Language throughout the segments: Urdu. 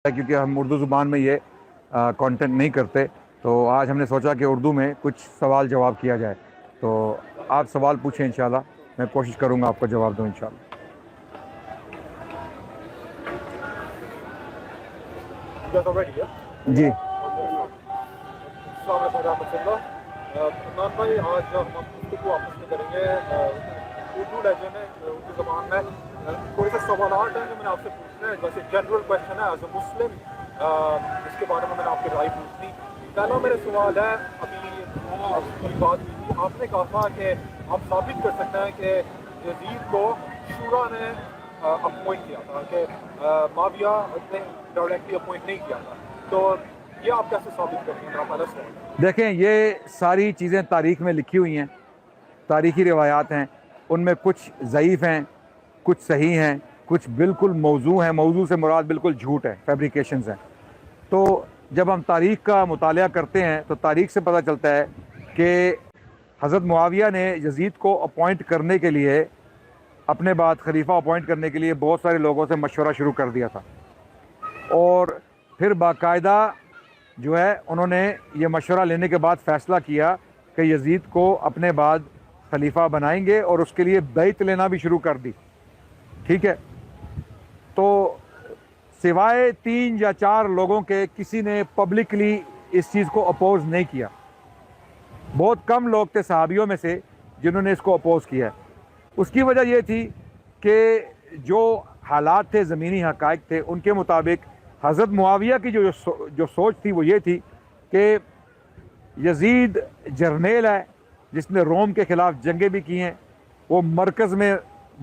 کیونکہ ہم اردو زبان میں یہ کانٹینٹ نہیں کرتے، تو آج ہم نے سوچا کہ اردو میں کچھ سوال جواب کیا جائے. تو آپ سوال پوچھیں انشاءاللہ، میں کوشش کروں گا آپ کو جواب دوں انشاءاللہ. جی السلام علیکم ورحمۃ اللہ. عمران بھائی، آج ہم گفتگو آپس میں کریں گے اردو لہجے میں، اردو زبان میں. تھوڑے سے سوالات ہیں جو میں نے آپ سے پوچھنے ہیں، جیسے جنرل کویشچن ہے ایز اے مسلم، اس کے بارے میں نے آپ کی رائے پوچھنی. پہلا میرا سوال ہے، ابھی بات ہوئی تھی، آپ نے کہا تھا کہ آپ ثابت کر سکتے ہیں کہ یزید کو شورا نے اپوائنٹ کیا تھا، کہ معاویہ نے ڈائریکٹلی اپوائنٹ نہیں کیا تھا. تو یہ آپ کیسے ثابت کریں گے؟ میرا پہلا سوال. دیکھیں، یہ ساری چیزیں تاریخ میں لکھی ہوئی ہیں، تاریخی روایات ہیں. ان میں کچھ ضعیف ہیں، کچھ صحیح ہیں، کچھ بالکل موضوع ہیں. موضوع سے مراد بالکل جھوٹ ہے، فیبریکیشنز ہیں. تو جب ہم تاریخ کا مطالعہ کرتے ہیں تو تاریخ سے پتہ چلتا ہے کہ حضرت معاویہ نے یزید کو اپوائنٹ کرنے کے لیے، اپنے بعد خلیفہ اپوائنٹ کرنے کے لیے بہت سارے لوگوں سے مشورہ شروع کر دیا تھا، اور پھر باقاعدہ جو ہے انہوں نے یہ مشورہ لینے کے بعد فیصلہ کیا کہ یزید کو اپنے بعد خلیفہ بنائیں گے، اور اس کے لیے بیعت لینا بھی شروع کر دی. ٹھیک ہے، تو سوائے 3 یا 4 لوگوں کے کسی نے پبلکلی اس چیز کو اپوز نہیں کیا. بہت کم لوگ تھے صحابیوں میں سے جنہوں نے اس کو اپوز کیا. اس کی وجہ یہ تھی کہ جو حالات تھے، زمینی حقائق تھے، ان کے مطابق حضرت معاویہ کی جو سوچ تھی وہ یہ تھی کہ یزید جرنیل ہے جس نے روم کے خلاف جنگیں بھی کی ہیں، وہ مرکز میں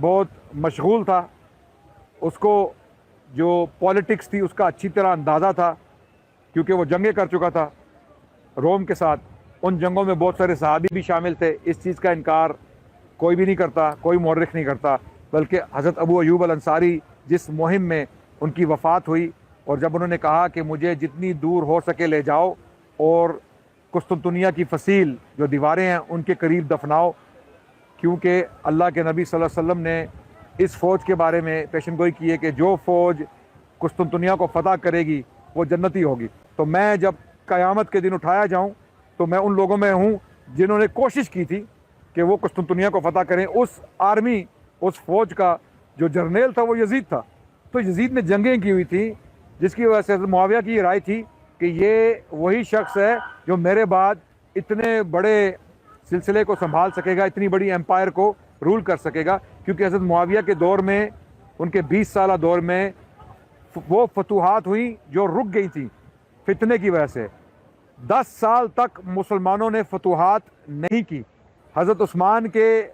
بہت مشغول تھا، اس کو جو پولیٹکس تھی اس کا اچھی طرح اندازہ تھا، کیونکہ وہ جنگیں کر چکا تھا روم کے ساتھ. ان جنگوں میں بہت سارے صحابی بھی شامل تھے. اس چیز کا انکار کوئی بھی نہیں کرتا، کوئی مورخ نہیں کرتا. بلکہ حضرت ابو ایوب الانصاری جس مہم میں ان کی وفات ہوئی، اور جب انہوں نے کہا کہ مجھے جتنی دور ہو سکے لے جاؤ اور قسطنطنیہ کی فصیل جو دیواریں ہیں ان کے قریب دفناؤ، کیونکہ اللہ کے نبی صلی اللہ علیہ وسلم نے اس فوج کے بارے میں پیشن گوئی کی ہے کہ جو فوج قسطنطنیہ کو فتح کرے گی وہ جنتی ہوگی. تو میں جب قیامت کے دن اٹھایا جاؤں تو میں ان لوگوں میں ہوں جنہوں نے کوشش کی تھی کہ وہ قسطنطنیہ کو فتح کریں. اس آرمی، اس فوج کا جو جرنیل تھا وہ یزید تھا. تو یزید نے جنگیں کی ہوئی تھی، جس کی وجہ سے حضرت معاویہ کی یہ رائے تھی کہ یہ وہی شخص ہے جو میرے بعد اتنے بڑے سلسلے کو سنبھال سکے گا، اتنی بڑی امپائر کو رول کر سکے گا. کیونکہ حضرت معاویہ کے دور میں، ان کے 20 سالہ دور میں، وہ فتوحات ہوئیں جو رک گئی تھیں فتنے کی وجہ سے. 10 سال تک مسلمانوں نے فتوحات نہیں کی. حضرت عثمان کے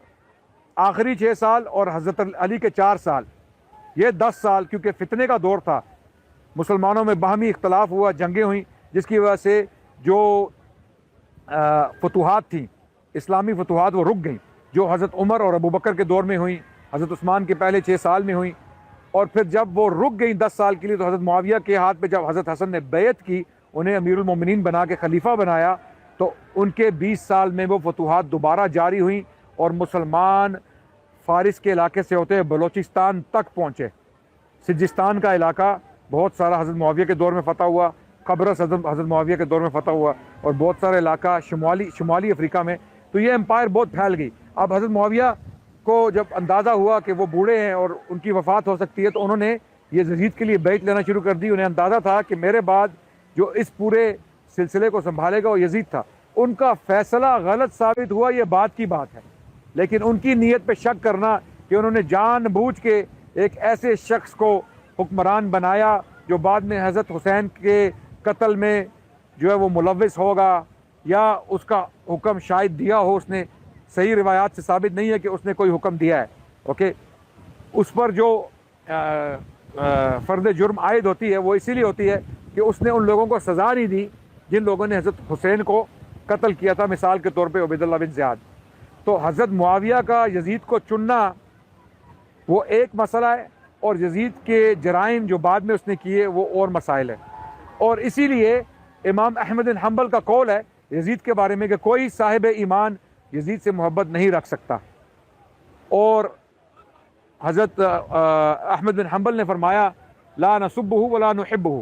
آخری 6 سال اور حضرت علی کے 4 سال، یہ 10 سال کیونکہ فتنے کا دور تھا، مسلمانوں میں باہمی اختلاف ہوا، جنگیں ہوئیں، جس کی وجہ سے جو فتوحات تھیں، اسلامی فتوحات، وہ رک گئیں، جو حضرت عمر اور ابوبکر کے دور میں ہوئیں، حضرت عثمان کے پہلے 6 سال میں ہوئیں. اور پھر جب وہ رک گئیں 10 سال کے لیے، تو حضرت معاویہ کے ہاتھ پہ جب حضرت حسن نے بیعت کی، انہیں امیر المومنین بنا کے خلیفہ بنایا، تو ان کے 20 سال میں وہ فتوحات دوبارہ جاری ہوئیں، اور مسلمان فارس کے علاقے سے ہوتے بلوچستان تک پہنچے. سجستان کا علاقہ بہت سارا حضرت معاویہ کے دور میں فتح ہوا، قبرص حضرت معاویہ کے دور میں فتح ہوا، اور بہت سارا علاقہ شمالی افریقہ میں. تو یہ امپائر بہت پھیل گئی. اب حضرت معاویہ کو جب اندازہ ہوا کہ وہ بوڑھے ہیں اور ان کی وفات ہو سکتی ہے، تو انہوں نے یہ یزید کے لیے بیعت لینا شروع کر دی. انہیں اندازہ تھا کہ میرے بعد جو اس پورے سلسلے کو سنبھالے گا وہ یزید تھا. ان کا فیصلہ غلط ثابت ہوا، یہ بات کی بات ہے، لیکن ان کی نیت پہ شک کرنا کہ انہوں نے جان بوجھ کے ایک ایسے شخص کو حکمران بنایا جو بعد میں حضرت حسین کے قتل میں جو ہے وہ ملوث ہوگا، یا اس کا حکم شاید دیا ہو اس نے، صحیح روایات سے ثابت نہیں ہے کہ اس نے کوئی حکم دیا ہے. اوکے، اس پر جو فرد جرم عائد ہوتی ہے وہ اسی لیے ہوتی ہے کہ اس نے ان لوگوں کو سزا نہیں دی جن لوگوں نے حضرت حسین کو قتل کیا تھا، مثال کے طور پہ عبید اللہ بن زیاد. تو حضرت معاویہ کا یزید کو چننا وہ ایک مسئلہ ہے، اور یزید کے جرائم جو بعد میں اس نے کیے وہ اور مسائل ہے. اور اسی لیے امام احمد بن حنبل کا قول ہے یزید کے بارے میں کہ کوئی صاحب ایمان یزید سے محبت نہیں رکھ سکتا. اور حضرت احمد بن حنبل نے فرمایا لا نسبہ ولا نحبہ،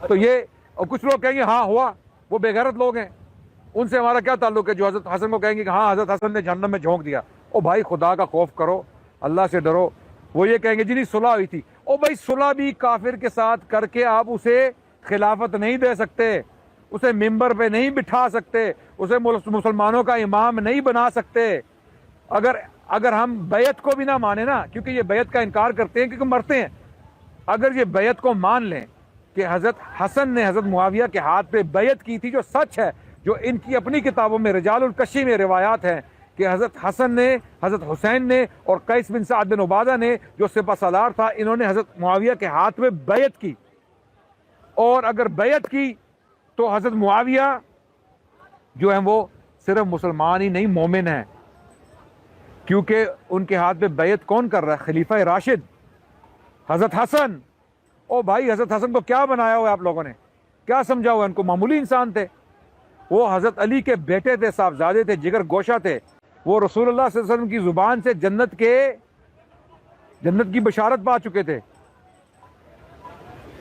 تو یہ اور کچھ لوگ کہیں گے ہاں ہوا، وہ بے غیرت لوگ ہیں، ان سے ہمارا کیا تعلق ہے جو حضرت حسن کو کہیں گے کہ ہاں حضرت حسن نے جہنم میں جھونک دیا۔ او بھائی خدا کا خوف کرو، اللہ سے ڈرو۔ وہ یہ کہیں گے جی نہیں صلح ہوئی تھی، او بھائی صلح بھی کافر کے ساتھ کر کے آپ اسے خلافت نہیں دے سکتے، اسے ممبر پہ نہیں بٹھا سکتے، اسے مسلمانوں کا امام نہیں بنا سکتے۔ اگر ہم بیعت کو بھی نہ مانے نا، کیونکہ یہ بیعت کا انکار کرتے ہیں کیونکہ مرتے ہیں، اگر یہ بیعت کو مان لیں کہ حضرت حسن نے حضرت معاویہ کے ہاتھ پہ بیعت کی تھی، جو سچ ہے، جو ان کی اپنی کتابوں میں رجال الکشی میں روایات ہیں کہ حضرت حسن نے، حضرت حسین نے اور قیس بن سعد بن عبادہ نے جو سپہ سالار تھا، انہوں نے حضرت معاویہ کے ہاتھ میں بیعت کی، اور اگر بیعت کی تو حضرت معاویہ جو ہیں وہ صرف مسلمان ہی نہیں مومن ہیں، کیونکہ ان کے ہاتھ پہ بیعت کون کر رہا ہے؟ خلیفہ راشد حضرت حسن۔ او بھائی حضرت حسن کو کیا بنایا ہوا ہے آپ لوگوں نے؟ کیا سمجھا ہوا ہے؟ ان کو معمولی انسان تھے، وہ حضرت علی کے بیٹے تھے، صاحبزادے تھے، جگر گوشہ تھے، وہ رسول اللہ صلی اللہ علیہ وسلم کی زبان سے جنت کی بشارت پا چکے تھے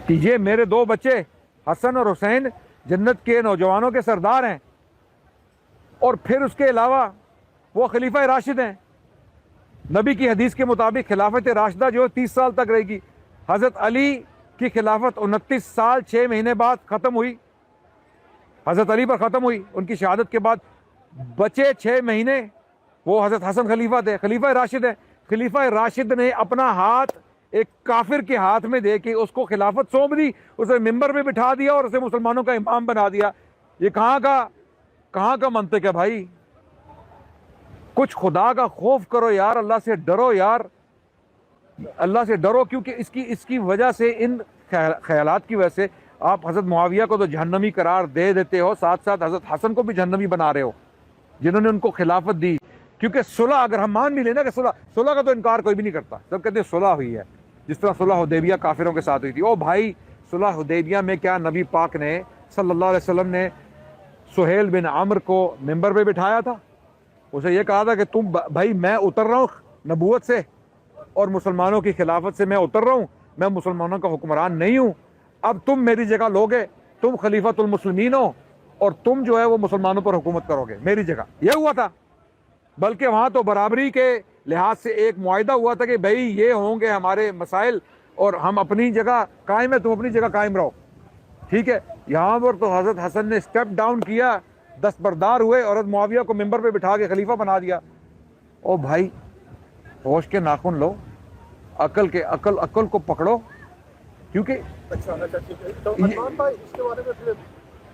کہ یہ میرے دو بچے حسن اور حسین جنت کے نوجوانوں کے سردار ہیں، اور پھر اس کے علاوہ وہ خلیفہ راشد ہیں۔ نبی کی حدیث کے مطابق خلافت راشدہ جو 30 سال تک رہے گی۔ حضرت علی کی خلافت 29 سال 6 مہینے بعد ختم ہوئی، حضرت علی پر ختم ہوئی، ان کی شہادت کے بعد بچے 6 مہینے وہ حضرت حسن خلیفہ تھے، خلیفہ راشد ہے۔ خلیفہ راشد نے اپنا ہاتھ ایک کافر کے ہاتھ میں دے کے اس کو خلافت سونپ دی، اسے ممبر پہ بٹھا دیا اور اسے مسلمانوں کا امام بنا دیا۔ یہ کہاں کا منطق ہے بھائی؟ کچھ خدا کا خوف کرو یار، اللہ سے ڈرو یار، اللہ سے ڈرو، کیونکہ اس کی وجہ سے، ان خیالات کی وجہ سے آپ حضرت معاویہ کو تو جہنمی قرار دے دیتے ہو، ساتھ ساتھ حضرت حسن کو بھی جہنمی بنا رہے ہو جنہوں نے ان کو خلافت دی۔ کیونکہ صلح اگر ہم مان بھی لیں نا کہ صلح کا تو انکار کوئی بھی نہیں کرتا، سب کہتے ہیں صلح ہوئی ہے، جس طرح صلح حدیبیہ کافروں کے ساتھ ہوئی تھی۔ او بھائی صلح حدیبیہ میں کیا نبی پاک نے صلی اللہ علیہ وسلم نے سہیل بن عمرو کو ممبر پہ بٹھایا تھا؟ اسے یہ کہا تھا کہ تم بھائی میں اتر رہا ہوں نبوت سے اور مسلمانوں کی خلافت سے، میں اتر رہا ہوں، میں مسلمانوں کا حکمران نہیں ہوں، اب تم میری جگہ لوگے، تم خلیفۃ المسلمین ہو اور تم جو ہے وہ مسلمانوں پر حکومت کرو گے میری جگہ۔ یہ ہوا تھا، بلکہ وہاں تو برابری کے لحاظ سے ایک معاہدہ ہوا تھا کہ بھائی یہ ہوں گے ہمارے مسائل اور ہم اپنی جگہ قائم ہے، تم اپنی جگہ قائم رہو، ٹھیک ہے۔ یہاں پر تو حضرت حسن نے اسٹیپ ڈاؤن کیا، دستبردار ہوئے اور حضرت معاویہ کو ممبر پہ بٹھا کے خلیفہ بنا دیا۔ او بھائی ہوش کے ناخن لو، عقل کو پکڑو، کیونکہ اچھا ٹھیک ہے۔ تو عدنان بھائی اس کے بارے میں پھر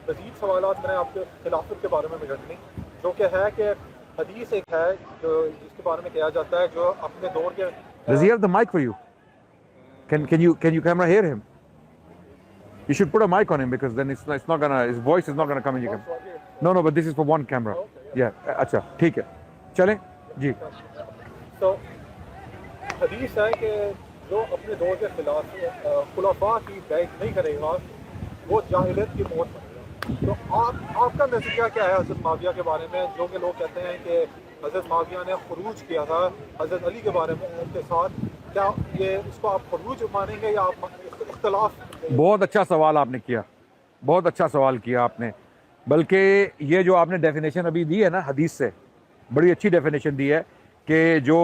مزید سوالات میں نے آپ کے خلافت کے بارے میں کرنی، جو کہ ہے کہ حدیث ایک ہے جو جس کے بارے میں کہا جاتا ہے جو اپنے دور کے Does he have the mic for you? Can you camera hear him? You should put a mic on him because then it's not gonna, his voice is not gonna come in your camera. No, but this is for one camera. Yeah, اچھا ٹھیک ہے، چلیں جی۔ تو حدیث ہے کہ جو اپنے دور کے خلاف خلفاء کی بیعت نہیں کرے گا وہ جاہلیت کی موت بنے گا۔ تو آپ کا نظریہ کیا ہے حضرت معاویہ کے بارے میں، جو کہ لوگ کہتے ہیں کہ حضرت معاویہ نے خروج کیا تھا حضرت علی کے بارے میں ان کے ساتھ، کیا یہ اس کو آپ خروج مانیں گے یا آپ اختلاف؟ بہت اچھا سوال آپ نے کیا، بہت اچھا سوال کیا آپ نے، بلکہ یہ جو آپ نے ڈیفینیشن ابھی دی ہے نا حدیث سے، بڑی اچھی ڈیفینیشن دی ہے کہ جو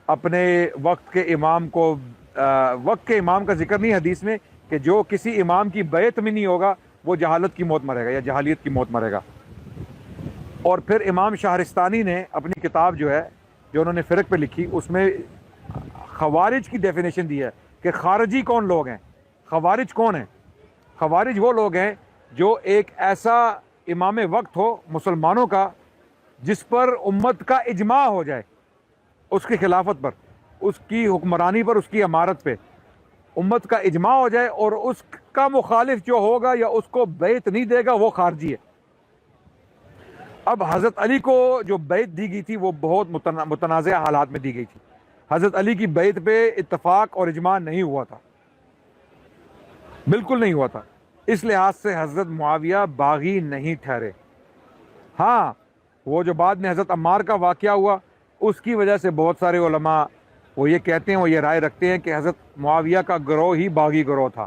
اپنے وقت کے امام کو، وقت کے امام کا ذکر نہیں حدیث میں، کہ جو کسی امام کی بیعت میں نہیں ہوگا وہ جہالت کی موت مرے گا یا جہالیت کی موت مرے گا۔ اور پھر امام شہرستانی نے اپنی کتاب جو ہے جو انہوں نے فرق پہ لکھی، اس میں خوارج کی ڈیفینیشن دی ہے کہ خارجی کون لوگ ہیں، خوارج کون ہیں؟ خوارج وہ لوگ ہیں جو ایک ایسا امام وقت ہو مسلمانوں کا جس پر امت کا اجماع ہو جائے، اس کی خلافت پر، اس کی حکمرانی پر، اس کی امارت پہ امت کا اجماع ہو جائے، اور اس کا مخالف جو ہوگا یا اس کو بیعت نہیں دے گا وہ خارجی ہے۔ اب حضرت علی کو جو بیعت دی گئی تھی وہ بہت متنازع حالات میں دی گئی تھی، حضرت علی کی بیعت پہ اتفاق اور اجماع نہیں ہوا تھا، بالکل نہیں ہوا تھا، اس لحاظ سے حضرت معاویہ باغی نہیں ٹھہرے۔ ہاں وہ جو بعد میں حضرت عمار کا واقعہ ہوا اس کی وجہ سے بہت سارے علماء وہ یہ کہتے ہیں، وہ یہ رائے رکھتے ہیں کہ حضرت معاویہ کا گروہ ہی باغی گروہ تھا۔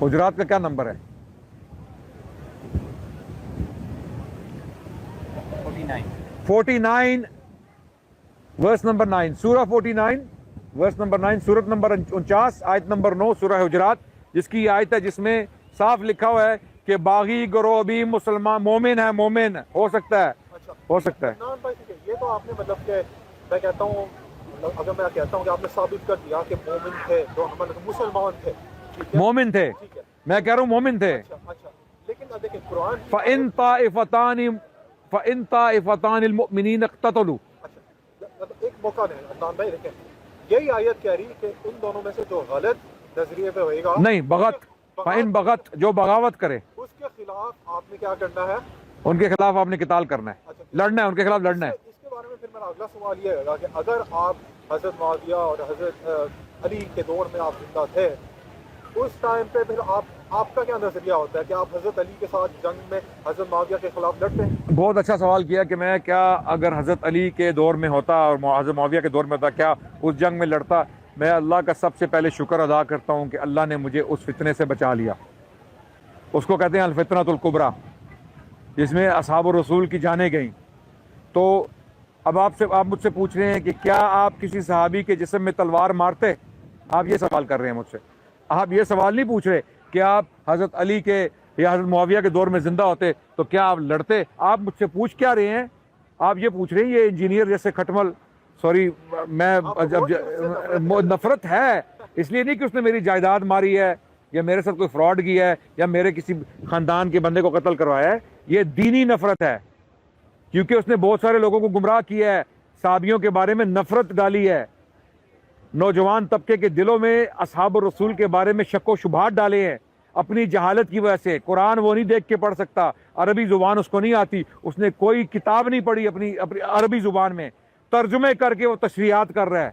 حجرات کا کیا نمبر ہے؟ 49 ورس نمبر 9، سورہ 49 ورس نمبر 9، سورت نمبر 49 آیت نمبر 9 سورہ حجرات، جس کی یہ آیت ہے جس میں صاف لکھا ہوا ہے کہ باغی گروہ بھی مسلمان مومن ہے، مومن ہو سکتا ہے، ہو سکتا ہے۔ عدنان بھائی ٹھیک ہے، یہ تو آپ نے مطلب کہ میں کہتا ہوں، اگر میں کہتا ہوں کہ آپ نے ثابت کر دیا کہ مومن تھے، جو مطلب مسلمان تھے، ٹھیک ہے، مومن تھے، ٹھیک ہے، میں کہہ رہا ہوں مومن تھے۔ اچھا، لیکن اب دیکھیں قرآن کی فَإِن طَائِفَتَانِ الْمُؤْمِنِينَ اقْتَتَلُوا، اچھا ایک موقع ہے عدنان بھائی، دیکھیں یہی آیت کہہ رہی کہ ان دونوں میں سے جو غلط نظریے پہ ہوئے گا، نہیں بغت، فَإِن بغت، جو بغاوت کرے اس کے خلاف آپ نے کیا کرنا ہے؟ ان کے خلاف آپ نے قتال کرنا ہے، اچھا، لڑنا ہے، ان کے خلاف لڑنا ہے۔ اس کے بارے میں پھر میرا اگلا سوال یہ ہوگا کہ اگر آپ حضرت معاویہ اور حضرت علی کے دور میں آپ زندہ تھے، اس ٹائم پہ پھر آپ کا کیا نظریہ ہوتا ہے کہ آپ حضرت علی کے ساتھ جنگ میں حضرت معاویہ کے خلاف لڑتے ہیں؟ بہت اچھا سوال کیا کہ میں کیا اگر حضرت علی کے دور میں ہوتا اور حضرت معاویہ کے دور میں ہوتا کیا اس جنگ میں لڑتا؟ میں اللہ کا سب سے پہلے شکر ادا کرتا ہوں کہ اللہ نے مجھے اس فتنے سے بچا لیا۔ اس کو کہتے ہیں الفتنۃ الکبریٰ، جس میں اصحاب الرسول کی جانیں گئیں۔ تو اب آپ مجھ سے پوچھ رہے ہیں کہ کیا آپ کسی صحابی کے جسم میں تلوار مارتے؟ آپ یہ سوال کر رہے ہیں مجھ سے، آپ یہ سوال نہیں پوچھ رہے کہ آپ حضرت علی کے یا حضرت معاویہ کے دور میں زندہ ہوتے تو کیا آپ لڑتے؟ آپ مجھ سے پوچھ کیا رہے ہیں؟ آپ یہ پوچھ رہے ہیں، یہ انجینئر جیسے کھٹمل، سوری میں نفرت ہے اس لیے نہیں کہ اس نے میری جائیداد ماری ہے یا میرے ساتھ کوئی فراڈ کیا ہے یا میرے کسی خاندان کے بندے کو قتل کروایا ہے، یہ دینی نفرت ہے، کیونکہ اس نے بہت سارے لوگوں کو گمراہ کیا ہے، صحابیوں کے بارے میں نفرت ڈالی ہے، نوجوان طبقے کے دلوں میں اصحاب الرسول کے بارے میں شک و شبہات ڈالے ہیں اپنی جہالت کی وجہ سے۔ قرآن وہ نہیں دیکھ کے پڑھ سکتا، عربی زبان اس کو نہیں آتی، اس نے کوئی کتاب نہیں پڑھی اپنی عربی زبان میں، ترجمے کر کے وہ تشریحات کر رہا ہے،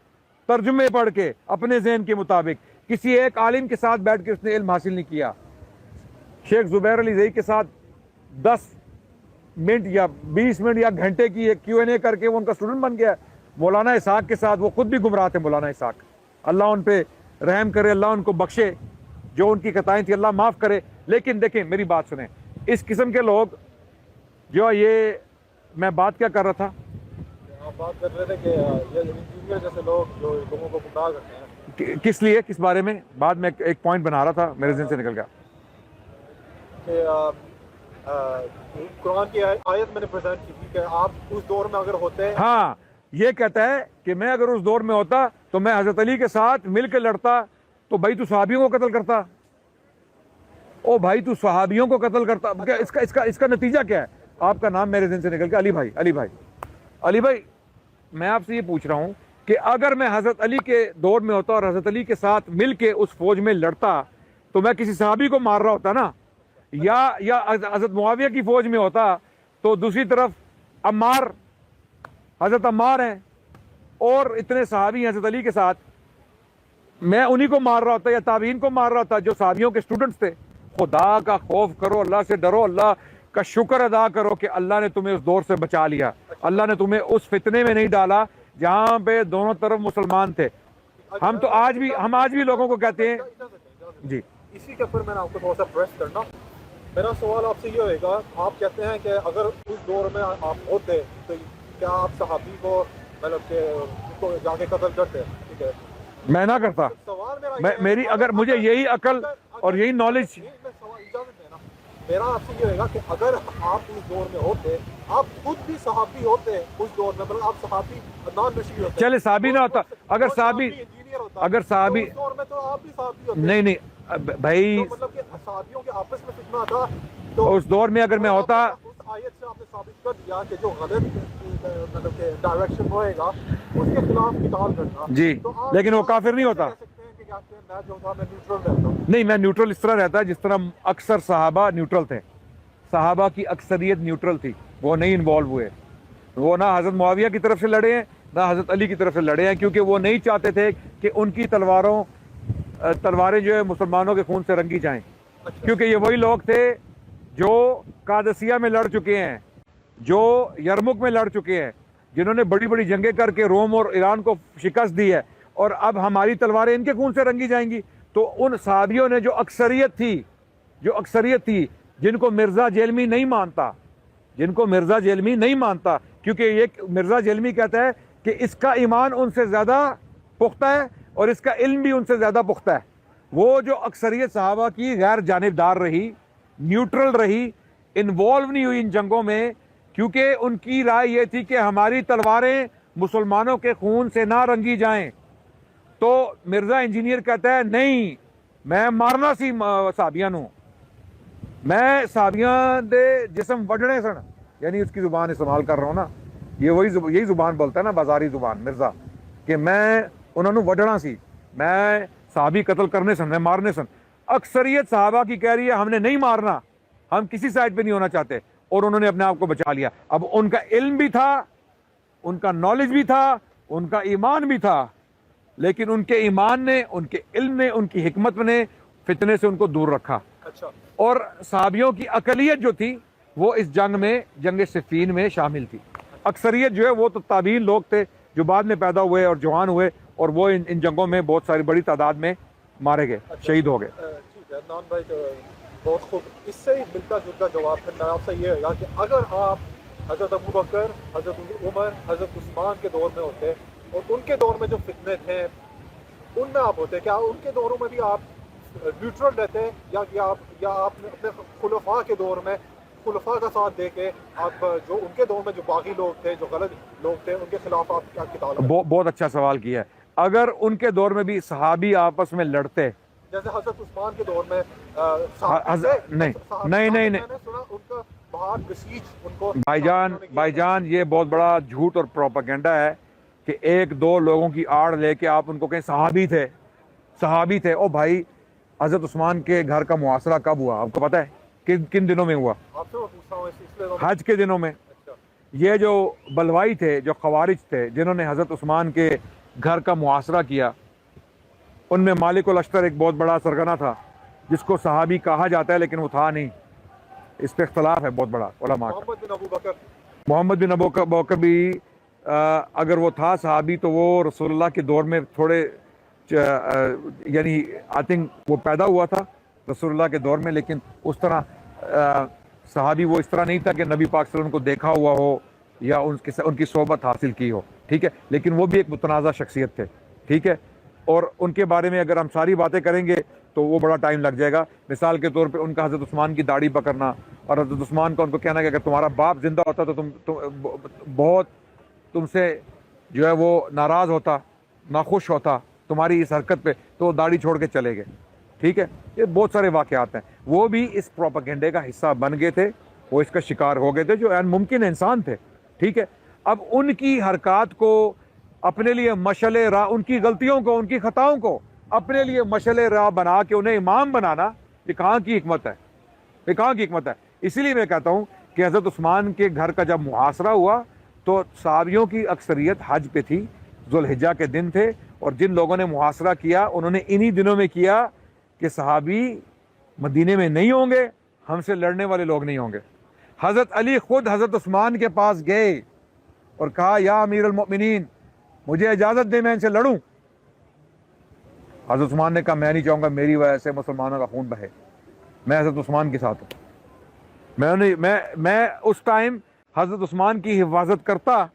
ترجمے پڑھ کے اپنے ذہن کے مطابق، کسی ایک عالم کے ساتھ بیٹھ کے اس نے علم حاصل نہیں کیا۔ شیخ زبیر علی زئی کے ساتھ 10 منٹ یا 20 منٹ یا گھنٹے کی ایک Q&A کر کے وہ ان کا اسٹوڈنٹ بن گیا۔ مولانا اسحاق کے ساتھ وہ خود بھی گمراہ تھے، مولانا اسحاق، اللہ ان پہ رحم کرے، اللہ ان کو بخشے، جو ان کی خطائیں تھیں اللہ معاف کرے۔ لیکن دیکھیں میری بات سنیں، اس قسم کے لوگ جو یہ میں بات کیا کر رہا تھا، آپ بات کر رہے تھے کہ یہ انجینئر جیسے لوگ جو لوگوں کو گمراہ کرتے ہیں، کس لیے، کس بارے میں بعد میں ایک پوائنٹ بنا رہا تھا میرے ذہن سے نکل گیا کہ قرآن کی آیت میں نے پریزنٹ کی تھی کہ آپ اس دور میں اگر ہوتے ہیں، ہاں یہ کہتا ہے کہ میں اگر اس دور میں ہوتا تو میں حضرت علی کے ساتھ مل کے لڑتا، تو بھائی تو صحابیوں کو قتل کرتا، او بھائی تو صحابیوں کو قتل کرتا۔ اس کا نتیجہ کیا ہے؟ آپ کا نام میرے ذہن سے نکل گیا، علی بھائی میں آپ سے یہ پوچھ رہا ہوں کہ اگر میں حضرت علی کے دور میں ہوتا اور حضرت علی کے ساتھ مل کے اس فوج میں لڑتا تو میں کسی صحابی کو مار رہا ہوتا نا، یا حضرت معاویہ کی فوج میں ہوتا تو دوسری طرف عمار، حضرت عمار ہیں اور اتنے صحابی ہیں حضرت علی کے ساتھ، میں انہی کو مار رہا ہوتا یا تابعین کو مار رہا ہوتا جو صحابیوں کے اسٹوڈنٹس تھے۔ خدا کا خوف کرو، اللہ سے ڈرو، اللہ کا شکر ادا کرو کہ اللہ نے تمہیں اس دور سے بچا لیا، اللہ نے تمہیں اس فتنے میں نہیں ڈالا جہاں پہ دونوں طرف مسلمان تھے۔ ہم آج بھی لوگوں کو کہتے ہیں جی، اسی کے اوپر میں نے آپ کو تھوڑا سا پریس کرنا، میرا سوال آپ سے یہ ہوئے گا، آپ کہتے ہیں کہ اگر اس دور میں آپ ہوتے تو کیا آپ صحابی کو مطلب کہ ان کو جا کے قتل کرتے؟ ٹھیک ہے، میں نہ کرتا، سوال میری اگر مجھے یہی عقل اور یہی نالج، اجازت دینا، میرا آپ سے یہ ہوئے گا کہ اگر آپ اس دور میں ہوتے، آپ خود بھی صحابی ہوتے اس دور میں، مطلب آپ صحابی نان نشی ہوتے، چلے صحابی نہ ہوتا، اگر صحابی اس دور میں تو آپ بھی صحابی ہوتے، نہیں بھائی، مطلب کہ صحابیوں کے آپس میں فتنہ تھا، تو اس دور میں اگر میں ہوتا، اس آیت سے آپ نے ثابت کر دیا کہ جو غلط مطلب کہ ڈائریکشن ہوئے گا اس کے خلاف قتال کرنا، جی، لیکن وہ کافر نہیں ہوتا۔ میں جو تھا میں نیوٹرل رہتا ہوں، نہیں، میں نیوٹرل اس طرح رہتا ہے جس طرح اکثر صحابہ نیوٹرل تھے، صحابہ کی اکثریت نیوٹرل تھی، وہ نہیں انوالو ہوئے، وہ نہ حضرت معاویہ کی طرف سے لڑے ہیں نہ حضرت علی کی طرف سے لڑے ہیں، کیونکہ وہ نہیں چاہتے تھے کہ ان کی تلواریں جو ہے مسلمانوں کے خون سے رنگی جائیں، کیونکہ یہ وہی لوگ تھے جو قادسیہ میں لڑ چکے ہیں، جو یرمک میں لڑ چکے ہیں، جنہوں نے بڑی بڑی جنگیں کر کے روم اور ایران کو شکست دی ہے، اور اب ہماری تلواریں ان کے خون سے رنگی جائیں گی، تو ان صحابیوں نے جو اکثریت تھی جن کو مرزا جیلمی نہیں مانتا، کیونکہ یہ مرزا جیلمی کہتا ہے کہ اس کا ایمان ان سے زیادہ پختہ ہے اور اس کا علم بھی ان سے زیادہ پختہ ہے. وہ جو اکثریت صحابہ کی غیر جانبدار رہی، نیوٹرل رہی، انوالو نہیں ہوئی ان جنگوں میں، کیونکہ ان کی رائے یہ تھی کہ ہماری تلواریں مسلمانوں کے خون سے نہ رنگی جائیں. تو مرزا انجینئر کہتا ہے نہیں، میں مارنا سی صحابیاں نو، میں صحابیاں دے جسم وڈنے سن، یعنی اس کی زبان استعمال کر رہا ہوں نا، یہی زبان بولتا ہے نا، بازاری زبان مرزا، کہ میں انہوں نے وڈنا سی، میں صحابی قتل کرنے سن، میں مارنے سن. اکثریت صحابہ کی کہہ رہی ہے ہم نے نہیں مارنا، ہم کسی سائڈ پہ نہیں ہونا چاہتے، اور انہوں نے اپنے آپ کو بچا لیا. اب ان کا علم بھی تھا، ان کا نالج بھی تھا، ان کا ایمان بھی تھا، لیکن ان کے ایمان نے، ان کے علم نے، ان کی حکمت نے فتنے سے ان کو دور رکھا. اچھا. اور صحابیوں کی اقلیت جو تھی وہ اس جنگ صفین میں شامل تھی. اکثریت جو ہے وہ تو تابعین لوگ تھے جو بعد میں پیدا ہوئے اور جوان ہوئے، اور وہ ان جنگوں میں بہت ساری بڑی تعداد میں مارے گئے، شہید ہو گئے. ٹھیک ہے عدنان بھائی، بہت خوب. اس سے ملتا جلتا جواب پھر میں آپ سے یہ ہوگا کہ اگر آپ حضرت ابوبکر، حضرت عمر، حضرت عثمان کے دور میں ہوتے اور ان کے دور میں جو فتنے تھے ان میں آپ ہوتے، کیا ان کے دوروں میں بھی آپ نیوٹرل رہتے ہیں، یا آپ نے اپنے خلفاء کے دور میں خلفاء کا ساتھ دے کے آپ جو ان کے دور میں جو باغی لوگ تھے، جو غلط لوگ تھے، ان کے خلاف آپ کیا کتاب؟ بہت اچھا سوال کیا ہے. اگر ان کے دور میں بھی صحابی آپس میں لڑتے، جیسے حضرت عثمان کے دور میں نہیں بھائی جان یہ بہت بڑا جھوٹ اور پروپیگنڈا ہے کہ ایک دو لوگوں کی آڑ لے کے آپ ان کو کہیں صحابی تھے. او بھائی، حضرت عثمان کے گھر کا محاصرہ کب ہوا آپ کو پتہ ہے؟ کن دنوں میں ہوا؟ آپ سے میں پوچھتا ہوں اس لیے حج کے دنوں میں. یہ جو بلوائی تھے، جو خوارج تھے، جنہوں نے حضرت عثمان کے گھر کا محاصرہ کیا، ان میں مالک الاشتر ایک بہت بڑا سرگنا تھا جس کو صحابی کہا جاتا ہے لیکن وہ تھا نہیں. اس پہ اختلاف ہے بہت بڑا علماء کا. محمد بن ابو بکر بھی اگر وہ تھا صحابی تو وہ رسول اللہ کے دور میں تھوڑے یعنی آئی تھنک وہ پیدا ہوا تھا رسول اللہ کے دور میں، لیکن اس طرح صحابی وہ اس طرح نہیں تھا کہ نبی پاک صلی اللہ علیہ وسلم کو دیکھا ہوا ہو یا ان کی صحبت حاصل کی ہو. ٹھیک ہے، لیکن وہ بھی ایک متنازع شخصیت تھے. ٹھیک ہے، اور ان کے بارے میں اگر ہم ساری باتیں کریں گے تو وہ بڑا ٹائم لگ جائے گا. مثال کے طور پہ ان کا حضرت عثمان کی داڑھی پکڑنا، اور حضرت عثمان کا ان کو کہنا کہ اگر تمہارا باپ زندہ ہوتا تو بہت تم سے جو ہے وہ ناراض ہوتا، ناخوش ہوتا تمہاری اس حرکت پہ، تو داڑھی چھوڑ کے چلے گئے. ٹھیک ہے، یہ بہت سارے واقعات ہیں. وہ بھی اس پروپیگنڈے کا حصہ بن گئے تھے، وہ اس کا شکار ہو گئے تھے، جو عین ممکن انسان تھے. ٹھیک ہے، اب ان کی حرکات کو اپنے لیے مشعل راہ، ان کی غلطیوں کو، ان کی خطاؤں کو اپنے لیے مشعل راہ بنا کے انہیں امام بنانا، یہ کہاں کی حکمت ہے؟ اسی لیے میں کہتا ہوں کہ حضرت عثمان کے گھر کا جب محاصرہ ہوا تو صحابیوں کی اکثریت حج پہ تھی، ذوالحجہ کے دن تھے، اور جن لوگوں نے محاصرہ کیا انہوں نے انہی دنوں میں کیا کہ صحابی مدینے میں نہیں ہوں گے، ہم سے لڑنے والے لوگ نہیں ہوں گے. حضرت علی خود حضرت عثمان کے پاس گئے اور کہا یا امیر المؤمنین مجھے اجازت دے میں ان سے لڑوں. حضرت عثمان نے کہا میں نہیں چاہوں گا میری وجہ سے مسلمانوں کا خون بہے، میں حضرت عثمان کے ساتھ ہوں. میں اس ٹائم حضرت عثمان کی حفاظت کرتا،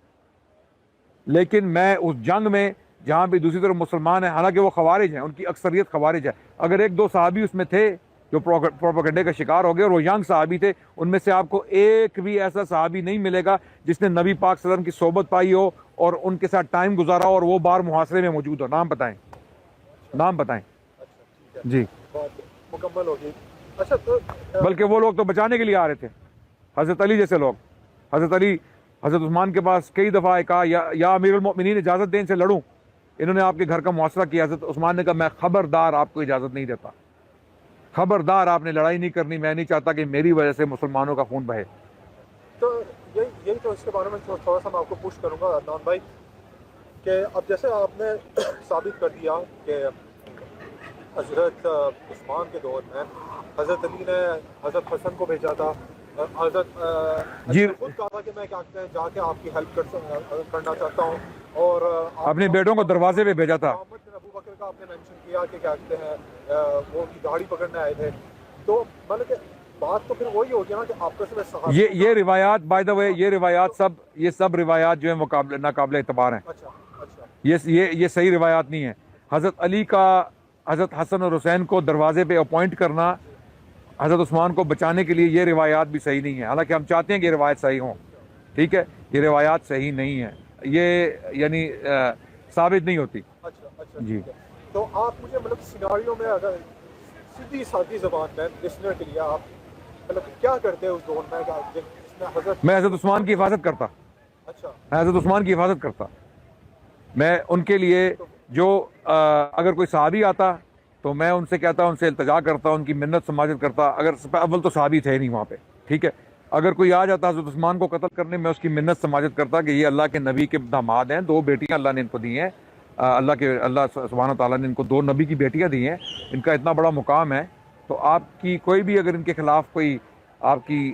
لیکن میں اس جنگ میں جہاں بھی دوسری طرف مسلمان ہیں، حالانکہ وہ خوارج ہیں، ان کی اکثریت خوارج ہے، اگر ایک دو صحابی اس میں تھے جو پروپیگنڈے کا شکار ہو گئے اور وہ ینگ صحابی تھے، ان میں سے آپ کو ایک بھی ایسا صحابی نہیں ملے گا جس نے نبی پاک صلی اللہ علیہ وسلم کی صحبت پائی ہو اور ان کے ساتھ ٹائم گزارا اور وہ بار محاصرے میں موجود ہو. نام بتائیں. جی مکمل ہوگی. اچھا، تو بلکہ وہ لوگ تو بچانے کے لیے آ رہے تھے، حضرت علی جیسے لوگ. حضرت علی حضرت عثمان کے پاس کئی دفعہ کہا یا امیر المؤمنین اجازت دیں ان سے لڑوں، انہوں نے آپ کے گھر کا محاصرہ کیا. حضرت عثمان نے کہا میں خبردار آپ کو اجازت نہیں دیتا، خبردار آپ نے لڑائی نہیں کرنی، میں نہیں چاہتا کہ میری وجہ سے مسلمانوں کا خون بہے. تو یہی تو اس کے بارے میں تھوڑا سا میں آپ کو پوچھ کروں گا عدنان بھائی، کہ اب جیسے آپ نے ثابت کر دیا کہ حضرت عثمان کے دور میں حضرت علی نے حضرت حسن کو بھیجا تھا، حضرت جی خود کہا تھا کہ میں کیا کہتے ہیں جا کے آپ کی ہیلپ کرنا چاہتا ہوں، اور اپنے بیٹوں کو دروازے پہ بھیجا تھا. محمد بن ابو بکر کا آپ نے مینشن کیا کہ کیا کہتے ہیں وہ ان کی گاڑی پکڑنے آئے تھے، تو مطلب کہ بات تو پھر وہی ہو گیا نا کہ آپس میں صحابہ یہ روایات بائی دا وے، یہ سب روایات جو ہیں ناقابل اعتبار ہیں. اچھا اچھا یہ صحیح روایات نہیں ہیں. حضرت علی کا حضرت حسن اور حسین کو دروازے پہ اپوائنٹ کرنا حضرت عثمان کو بچانے کے لیے، یہ روایات بھی صحیح نہیں ہیں. حالانکہ ہم چاہتے ہیں کہ یہ روایت صحیح ہوں، ٹھیک ہے، یہ روایات صحیح نہیں ہیں، یہ یعنی ثابت نہیں ہوتی. اچھا اچھا جی. ٹھیک ہے. تو آپ مجھے مطلب سیناریو میں اگر سیدھی سادی زبان میں لسنر کے لیے آپ مطلب کیا کرتے ہیں اس دور میں جس میں حضرت میں حضرت عثمان کی حفاظت کرتا، اچھا میں حضرت عثمان کی حفاظت کرتا. میں ان کے لیے جو اگر کوئی صحابی آتا تو میں ان سے کہتا، ان سے التجا کرتا، ان کی منت سماجت کرتا. اگر اول تو صحابی تھے نہیں وہاں پہ، ٹھیک ہے، اگر کوئی آ جاتا حضرت عثمان کو قتل کرنے، میں اس کی منت سماجت کرتا کہ یہ اللہ کے نبی کے داماد ہیں، 2 بیٹیاں اللہ نے ان کو دی ہیں، اللہ سبحانہ تعالیٰ نے ان کو 2 نبی کی بیٹیاں دی ہیں، ان کا اتنا بڑا مقام ہے. تو آپ کی کوئی بھی اگر ان کے خلاف کوئی آپ کی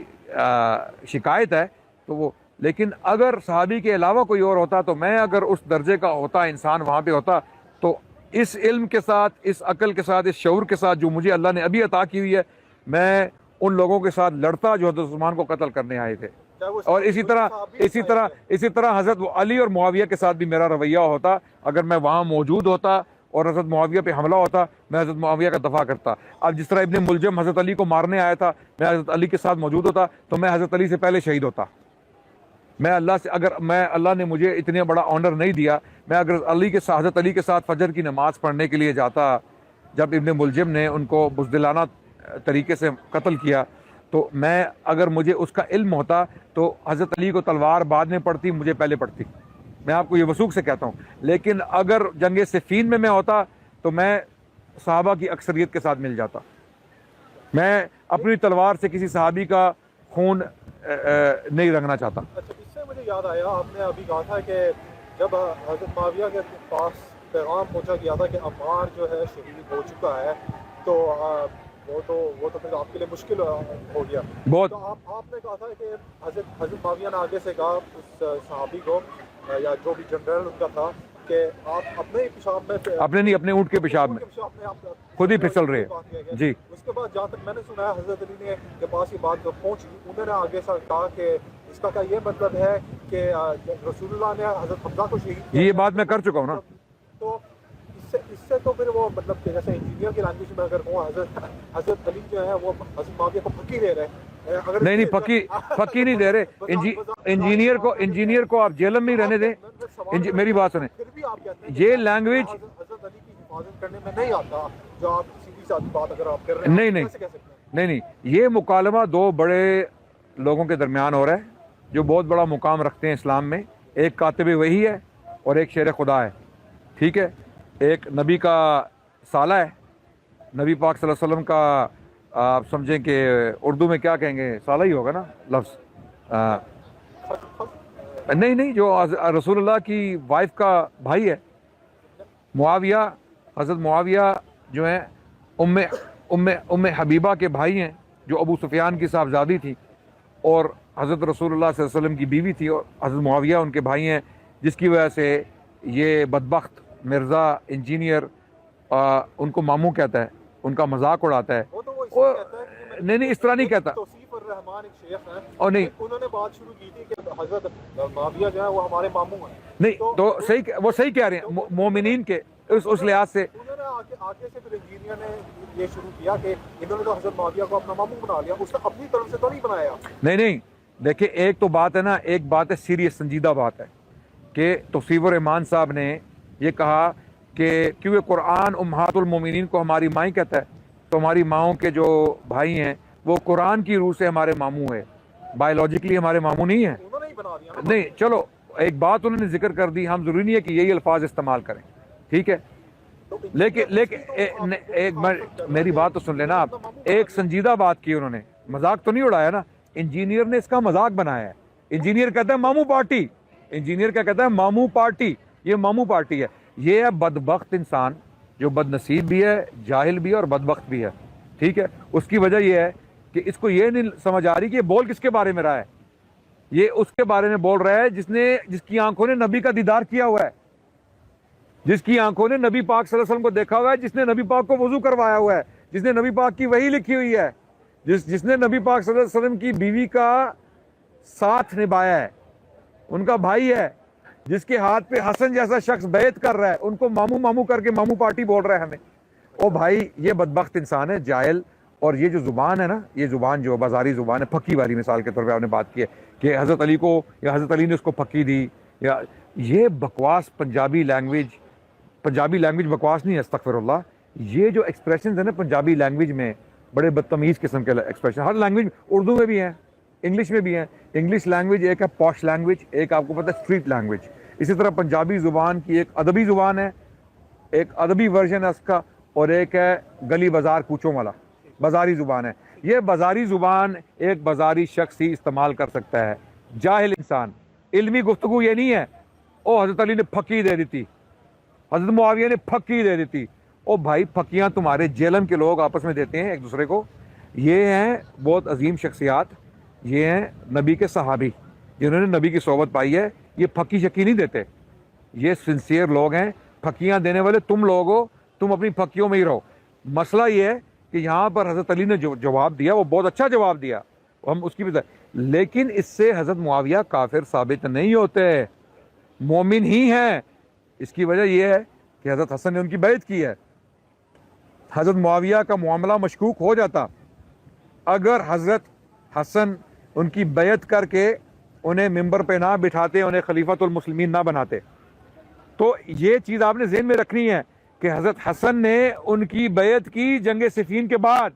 شکایت ہے تو وہ، لیکن اگر صحابی کے علاوہ کوئی اور ہوتا تو میں اگر اس درجے کا ہوتا انسان وہاں پہ ہوتا تو اس علم کے ساتھ، اس عقل کے ساتھ، اس شعور کے ساتھ جو مجھے اللہ نے ابھی عطا کی ہوئی ہے، میں ان لوگوں کے ساتھ لڑتا جو حضرت عثمان کو قتل کرنے آئے تھے. اور اسی طرح حضرت علی اور معاویہ کے ساتھ بھی میرا رویہ ہوتا. اگر میں وہاں موجود ہوتا اور حضرت معاویہ پہ حملہ ہوتا، میں حضرت معاویہ کا دفاع کرتا. اب جس طرح ابن ملجم حضرت علی کو مارنے آیا تھا، میں حضرت علی کے ساتھ موجود ہوتا تو میں حضرت علی سے پہلے شہید ہوتا. اللہ نے مجھے اتنا بڑا آنر نہیں دیا، میں اگر حضرت علی کے ساتھ فجر کی نماز پڑھنے کے لیے جاتا جب ابن ملجم نے ان کو بزدلانہ طریقے سے قتل کیا، تو میں اگر مجھے اس کا علم ہوتا تو حضرت علی کو تلوار بعد میں پڑتی، مجھے پہلے پڑتی. میں آپ کو یہ وثوق سے کہتا ہوں. لیکن اگر جنگ صفین میں ہوتا تو میں صحابہ کی اکثریت کے ساتھ مل جاتا. میں اپنی تلوار سے کسی صحابی کا خون نہیں رنگنا چاہتا. اچھا، اس سے مجھے یاد آیا، آپ نے ابھی کہا تھا کہ جب حضرت معاویہ کے پاس پیغام پہنچا گیا تھا کہ عمار جو ہے شہید ہو چکا ہے، تو وہ تو پھر آپ کے لیے مشکل ہو گیا بہت. تو آپ نے کہا تھا کہ حضرت معاویہ نے آگے سے کہا اس صحابی کو یا جو بھی جنرل ان کا تھا کہ آپ اپنے ہی پیشاب میں اپنے اونٹ کے پیشاب میں خود ہی پھسل رہے. جی. اس کے بعد جہاں تک میں نے سنا ہے حضرت علی نے کے پاس یہ بات جب پہنچی، انہوں نے آگے سے کہا کہ اس کا یہ مطلب ہے کہ رسول اللہ نے حضرت حمزہ کو شہید کیا. یہ بات میں کر چکا ہوں نا. تو اس سے تو پھر وہ مطلب کہ جیسے انجینئر کی لینگویج میں اگر ہوں، حضرت علی جو ہے وہ حضرت معاویہ کو پھکی دے رہے ہیں. نہیں پکی نہیں دے رہے. انجینئر کو آپ جیل میں ہی رہنے دیں. میری بات سنیں، پھر بھی آپ کہتے ہیں یہ لینگویج حضرت علی کی حفاظت کرنے میں نہیں آتا، جو آپ سیدھی سادی بات اگر آپ کر رہے ہیں. نہیں، یہ مکالمہ 2 بڑے لوگوں کے درمیان ہو رہا ہے جو بہت بڑا مقام رکھتے ہیں اسلام میں. ایک کاتب وحی ہے اور ایک شیر خدا ہے، ٹھیک ہے. ایک نبی کا سالہ ہے، نبی پاک صلی اللہ علیہ وسلم کا، آپ سمجھیں کہ اردو میں کیا کہیں گے، سالہ ہی ہوگا نا لفظ. نہیں، جو رسول اللہ کی وائف کا بھائی ہے، معاویہ. حضرت معاویہ جو ہیں ام حبیبہ کے بھائی ہیں، جو ابو سفیان کی صاحبزادی تھی اور حضرت رسول اللہ صلی اللہ علیہ وسلم کی بیوی تھی، اور حضرت معاویہ ان کے بھائی ہیں، جس کی وجہ سے یہ بدبخت مرزا انجینئر ان کو ماموں کہتا ہے، ان کا مذاق اڑاتا ہے. نہیں، اس طرح نہیں کہتا. توصیف الرحمان ایک شیخ ہیں، اور نہیں، انہوں نے بات شروع کی تھی کہ حضرت معاویہ جو ہے وہ ہمارے ماموں ہیں. نہیں تو وہ صحیح کہہ رہے ہیں مومنین کے اس لحاظ سے. انہوں نے آگے سے پھر انجینئر نے یہ شروع کیا کہ انہوں نے تو حضرت معاویہ کو اپنا ماموں بنا لیا، اس نے اپنی طرف سے تو نہیں بنایا. نہیں، دیکھیں، ایک تو بات ہے نا، ایک بات ہے سیریس سنجیدہ بات ہے کہ توصیف الرحمان صاحب نے یہ کہا کہ کیونکہ قرآن امہات المومنین کو ہماری مائیں کہتا ہے، تو ہماری ماؤں کے جو بھائی ہیں وہ قرآن کی روح سے ہمارے ماموں ہیں، بایولوجیکلی ہمارے ماموں نہیں ہیں. انہوں نے ہی بنا دیا. نہیں، چلو ایک بات انہوں نے ذکر کر دی، ہم ضروری نہیں ہے کہ یہی الفاظ استعمال کریں، ٹھیک ہے. لیکن میری بات تو سن لینا آپ. ایک سنجیدہ بات کی انہوں نے، مذاق تو نہیں اڑایا نا. انجینئر نے اس کا مذاق بنایا ہے. انجینئر کہتا ہے ماموں پارٹی، انجینئر کیا کہتا ہے ماموں پارٹی، یہ ماموں پارٹی ہے. یہ ہے بدبخت انسان جو بد نصیب بھی ہے، جاہل بھی ہے اور بدبخت بھی ہے، ٹھیک ہے. اس کی وجہ یہ ہے کہ اس کو یہ نہیں سمجھ آ رہی کہ یہ بول کس کے بارے میں رہا ہے. یہ اس کے بارے میں بول رہا ہے جس کی آنکھوں نے نبی کا دیدار کیا ہوا ہے. جس کی آنکھوں نے نبی پاک صلی اللہ علیہ وسلم کو دیکھا ہوا ہے, جس نے نبی پاک کو وضو کروایا ہوا ہے, جس نے نبی پاک کی وحی لکھی ہوئی ہے, جس نے نبی پاک صلی اللہ علیہ وسلم کی بیوی کا ساتھ نبھایا ہے, ان کا بھائی ہے, جس کے ہاتھ پہ حسن جیسا شخص بیعت کر رہا ہے, ان کو ماموں ماموں کر کے ماموں پارٹی بول رہا ہے ہمیں. او بھائی یہ بدبخت انسان ہے, جاہل. اور یہ جو زبان ہے نا, یہ زبان جو بازاری زبان ہے, پھکی والی, مثال کے طور پہ آپ نے بات کی ہے کہ حضرت علی کو یا حضرت علی نے اس کو پھکی دی, یا یہ بکواس پنجابی لینگویج بکواس نہیں ہے, استغفر اللہ. یہ جو ایکسپریشنز ہیں نا پنجابی لینگویج میں, بڑے بدتمیز قسم کے ایکسپریشن, ہر لینگویج, اردو میں بھی ہیں, انگلش میں بھی ہیں. انگلش لینگویج ایک ہے پوش لینگویج, ایک آپ کو پتہ ہے اسٹریٹ لینگویج. اسی طرح پنجابی زبان کی ایک ادبی زبان ہے, ایک ادبی ورژن ہے اس کا, اور ایک ہے گلی بازار کوچوں والا بازاری زبان ہے. یہ بازاری زبان ایک بازاری شخص ہی استعمال کر سکتا ہے, جاہل انسان. علمی گفتگو یہ نہیں ہے او حضرت علی نے پھکی دے دیتی, حضرت معاویہ نے پھکی دے دیتی. او بھائی پھکیاں تمہارے جیلم کے لوگ آپس میں دیتے ہیں ایک دوسرے کو. یہ ہیں بہت عظیم شخصیات, یہ ہیں نبی کے صحابی جنہوں نے نبی کی صحبت پائی ہے. یہ پھکی شکی نہیں دیتے, یہ سنسیئر لوگ ہیں. پھکیاں دینے والے تم لوگ ہو, تم اپنی پھکیوں میں ہی رہو. مسئلہ یہ ہے کہ یہاں پر حضرت علی نے جو جواب دیا وہ بہت اچھا جواب دیا, ہم اس کی بھی, لیکن اس سے حضرت معاویہ کافر ثابت نہیں ہوتے, مومن ہی ہیں. اس کی وجہ یہ ہے کہ حضرت حسن نے ان کی بیعت کی ہے. حضرت معاویہ کا معاملہ مشکوک ہو جاتا اگر حضرت حسن ان کی بیعت کر کے انہیں ممبر پہ نہ بٹھاتے, انہیں خلیفۃ المسلمین نہ بناتے. تو یہ چیز آپ نے ذہن میں رکھنی ہے کہ حضرت حسن نے ان کی بیعت کی جنگ صفین کے بعد,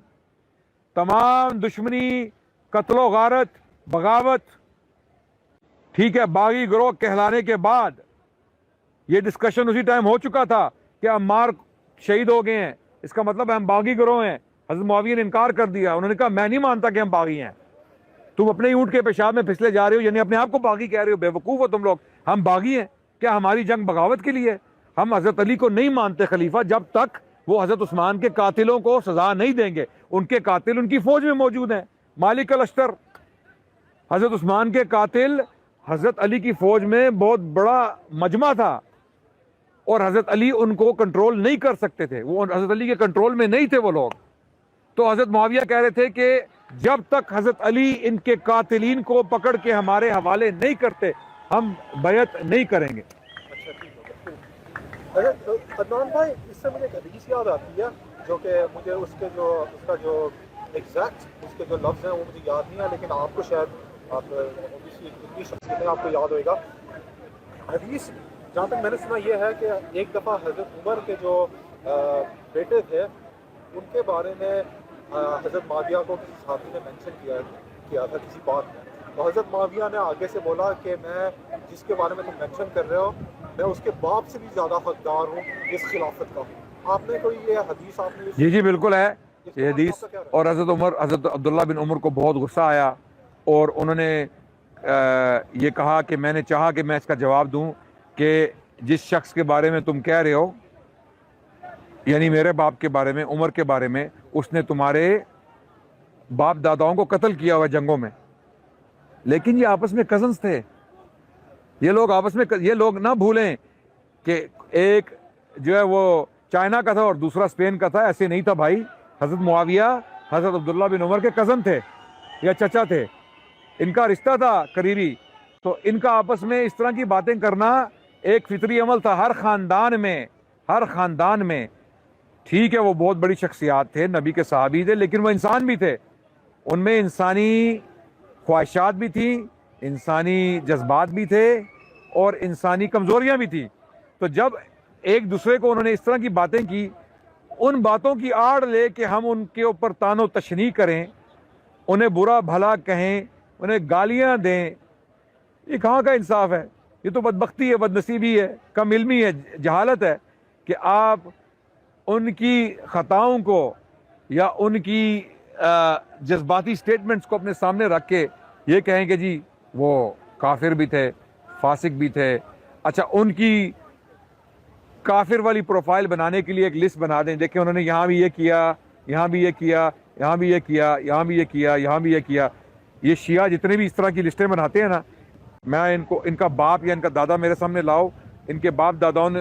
تمام دشمنی, قتل و غارت, بغاوت, ٹھیک ہے, باغی گروہ کہلانے کے بعد. یہ ڈسکشن اسی ٹائم ہو چکا تھا کہ عمار شہید ہو گئے ہیں, اس کا مطلب ہم باغی گروہ ہیں. حضرت معاویہ نے انکار کر دیا, انہوں نے کہا میں نہیں مانتا کہ ہم باغی ہیں. تم اپنے اونٹ کے پیشاب میں پھسلے جا رہے ہو, یعنی اپنے آپ کو باغی کہہ رہے ہو, بے وقوف ہو تم لوگ. ہم باغی ہیں کیا؟ ہماری جنگ بغاوت کے لیے. ہم حضرت علی کو نہیں مانتے خلیفہ جب تک وہ حضرت عثمان کے قاتلوں کو سزا نہیں دیں گے. ان کے قاتل ان کی فوج میں موجود ہیں, مالک الاشتر, حضرت عثمان کے قاتل حضرت علی کی فوج میں بہت بڑا مجمع تھا, اور حضرت علی ان کو کنٹرول نہیں کر سکتے تھے, وہ حضرت علی کے کنٹرول میں نہیں تھے وہ لوگ. تو حضرت معاویہ کہہ رہے تھے کہ جب تک حضرت علی ان کے قاتلین کو پکڑ کے ہمارے حوالے نہیں کرتے ہم بیعت نہیں کریں گے. اچھا ٹھیک ہے. عدنان بھائی, اس سے مجھے ایک حدیث یاد آتی ہے جو کہ مجھے اس کا جو ایگزیکٹ اس کے جو لفظ ہیں وہ مجھے یاد نہیں ہے, لیکن آپ کو شاید آپ اتنی شخصیت آپ کو یاد ہوئے گا. حدیث جہاں تک میں نے سنا یہ ہے کہ ایک دفعہ حضرت عمر کے جو بیٹے تھے ان کے بارے میں حضرت معاویہ کو کسی صحابی نے مینشن کیا تھا کسی بات میں, تو حضرت معاویہ نے آگے سے بولا کہ میں جس کے بارے میں تم مینشن کر رہے ہو میں اس کے باپ سے بھی زیادہ حقدار ہوں اس خلافت کا. آپ نے کوئی یہ حدیث آپ نے جی جی بالکل ہے یہ حدیث. اور حضرت عبداللہ بن عمر کو بہت غصہ آیا, اور انہوں نے یہ کہا کہ میں نے چاہا کہ میں اس کا جواب دوں کہ جس شخص کے بارے میں تم کہہ رہے ہو, یعنی میرے باپ کے بارے میں, عمر کے بارے میں, اس نے تمہارے باپ داداؤں کو قتل کیا ہوا جنگوں میں, لیکن یہ آپس میں کزنز تھے. یہ لوگ آپس میں, یہ لوگ نہ بھولیں کہ ایک جو ہے وہ چائنا کا تھا اور دوسرا اسپین کا تھا, ایسے نہیں تھا بھائی. حضرت معاویہ حضرت عبداللہ بن عمر کے کزن تھے یا چچا تھے, ان کا رشتہ تھا قریبی. تو ان کا آپس میں اس طرح کی باتیں کرنا ایک فطری عمل تھا ہر خاندان میں. ٹھیک ہے وہ بہت بڑی شخصیات تھے, نبی کے صحابی تھے, لیکن وہ انسان بھی تھے, ان میں انسانی خواہشات بھی تھیں, انسانی جذبات بھی تھے, اور انسانی کمزوریاں بھی تھیں. تو جب ایک دوسرے کو انہوں نے اس طرح کی باتیں کی, ان باتوں کی آڑ لے کے ہم ان کے اوپر تان و تشنیع کریں, انہیں برا بھلا کہیں, انہیں گالیاں دیں, یہ کہاں کا انصاف ہے؟ یہ تو بدبختی ہے, بدنصیبی ہے, کم علمی ہے, جہالت ہے کہ آپ ان کی خطاؤں کو یا ان کی جذباتی سٹیٹمنٹس کو اپنے سامنے رکھ کے یہ کہیں کہ جی وہ کافر بھی تھے, فاسق بھی تھے. اچھا ان کی کافر والی پروفائل بنانے کے لیے ایک لسٹ بنا دیں, دیکھیں انہوں نے یہاں بھی یہ کیا, یہاں بھی یہ کیا, یہاں بھی یہ کیا, یہاں بھی یہ کیا, یہاں بھی یہ کیا. یہ شیعہ جتنے بھی اس طرح کی لسٹیں بناتے ہیں نا, میں ان کا باپ یا ان کا دادا میرے سامنے لاؤ, ان کے باپ داداؤں نے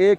1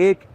1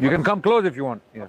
You can come close if you want. Yes.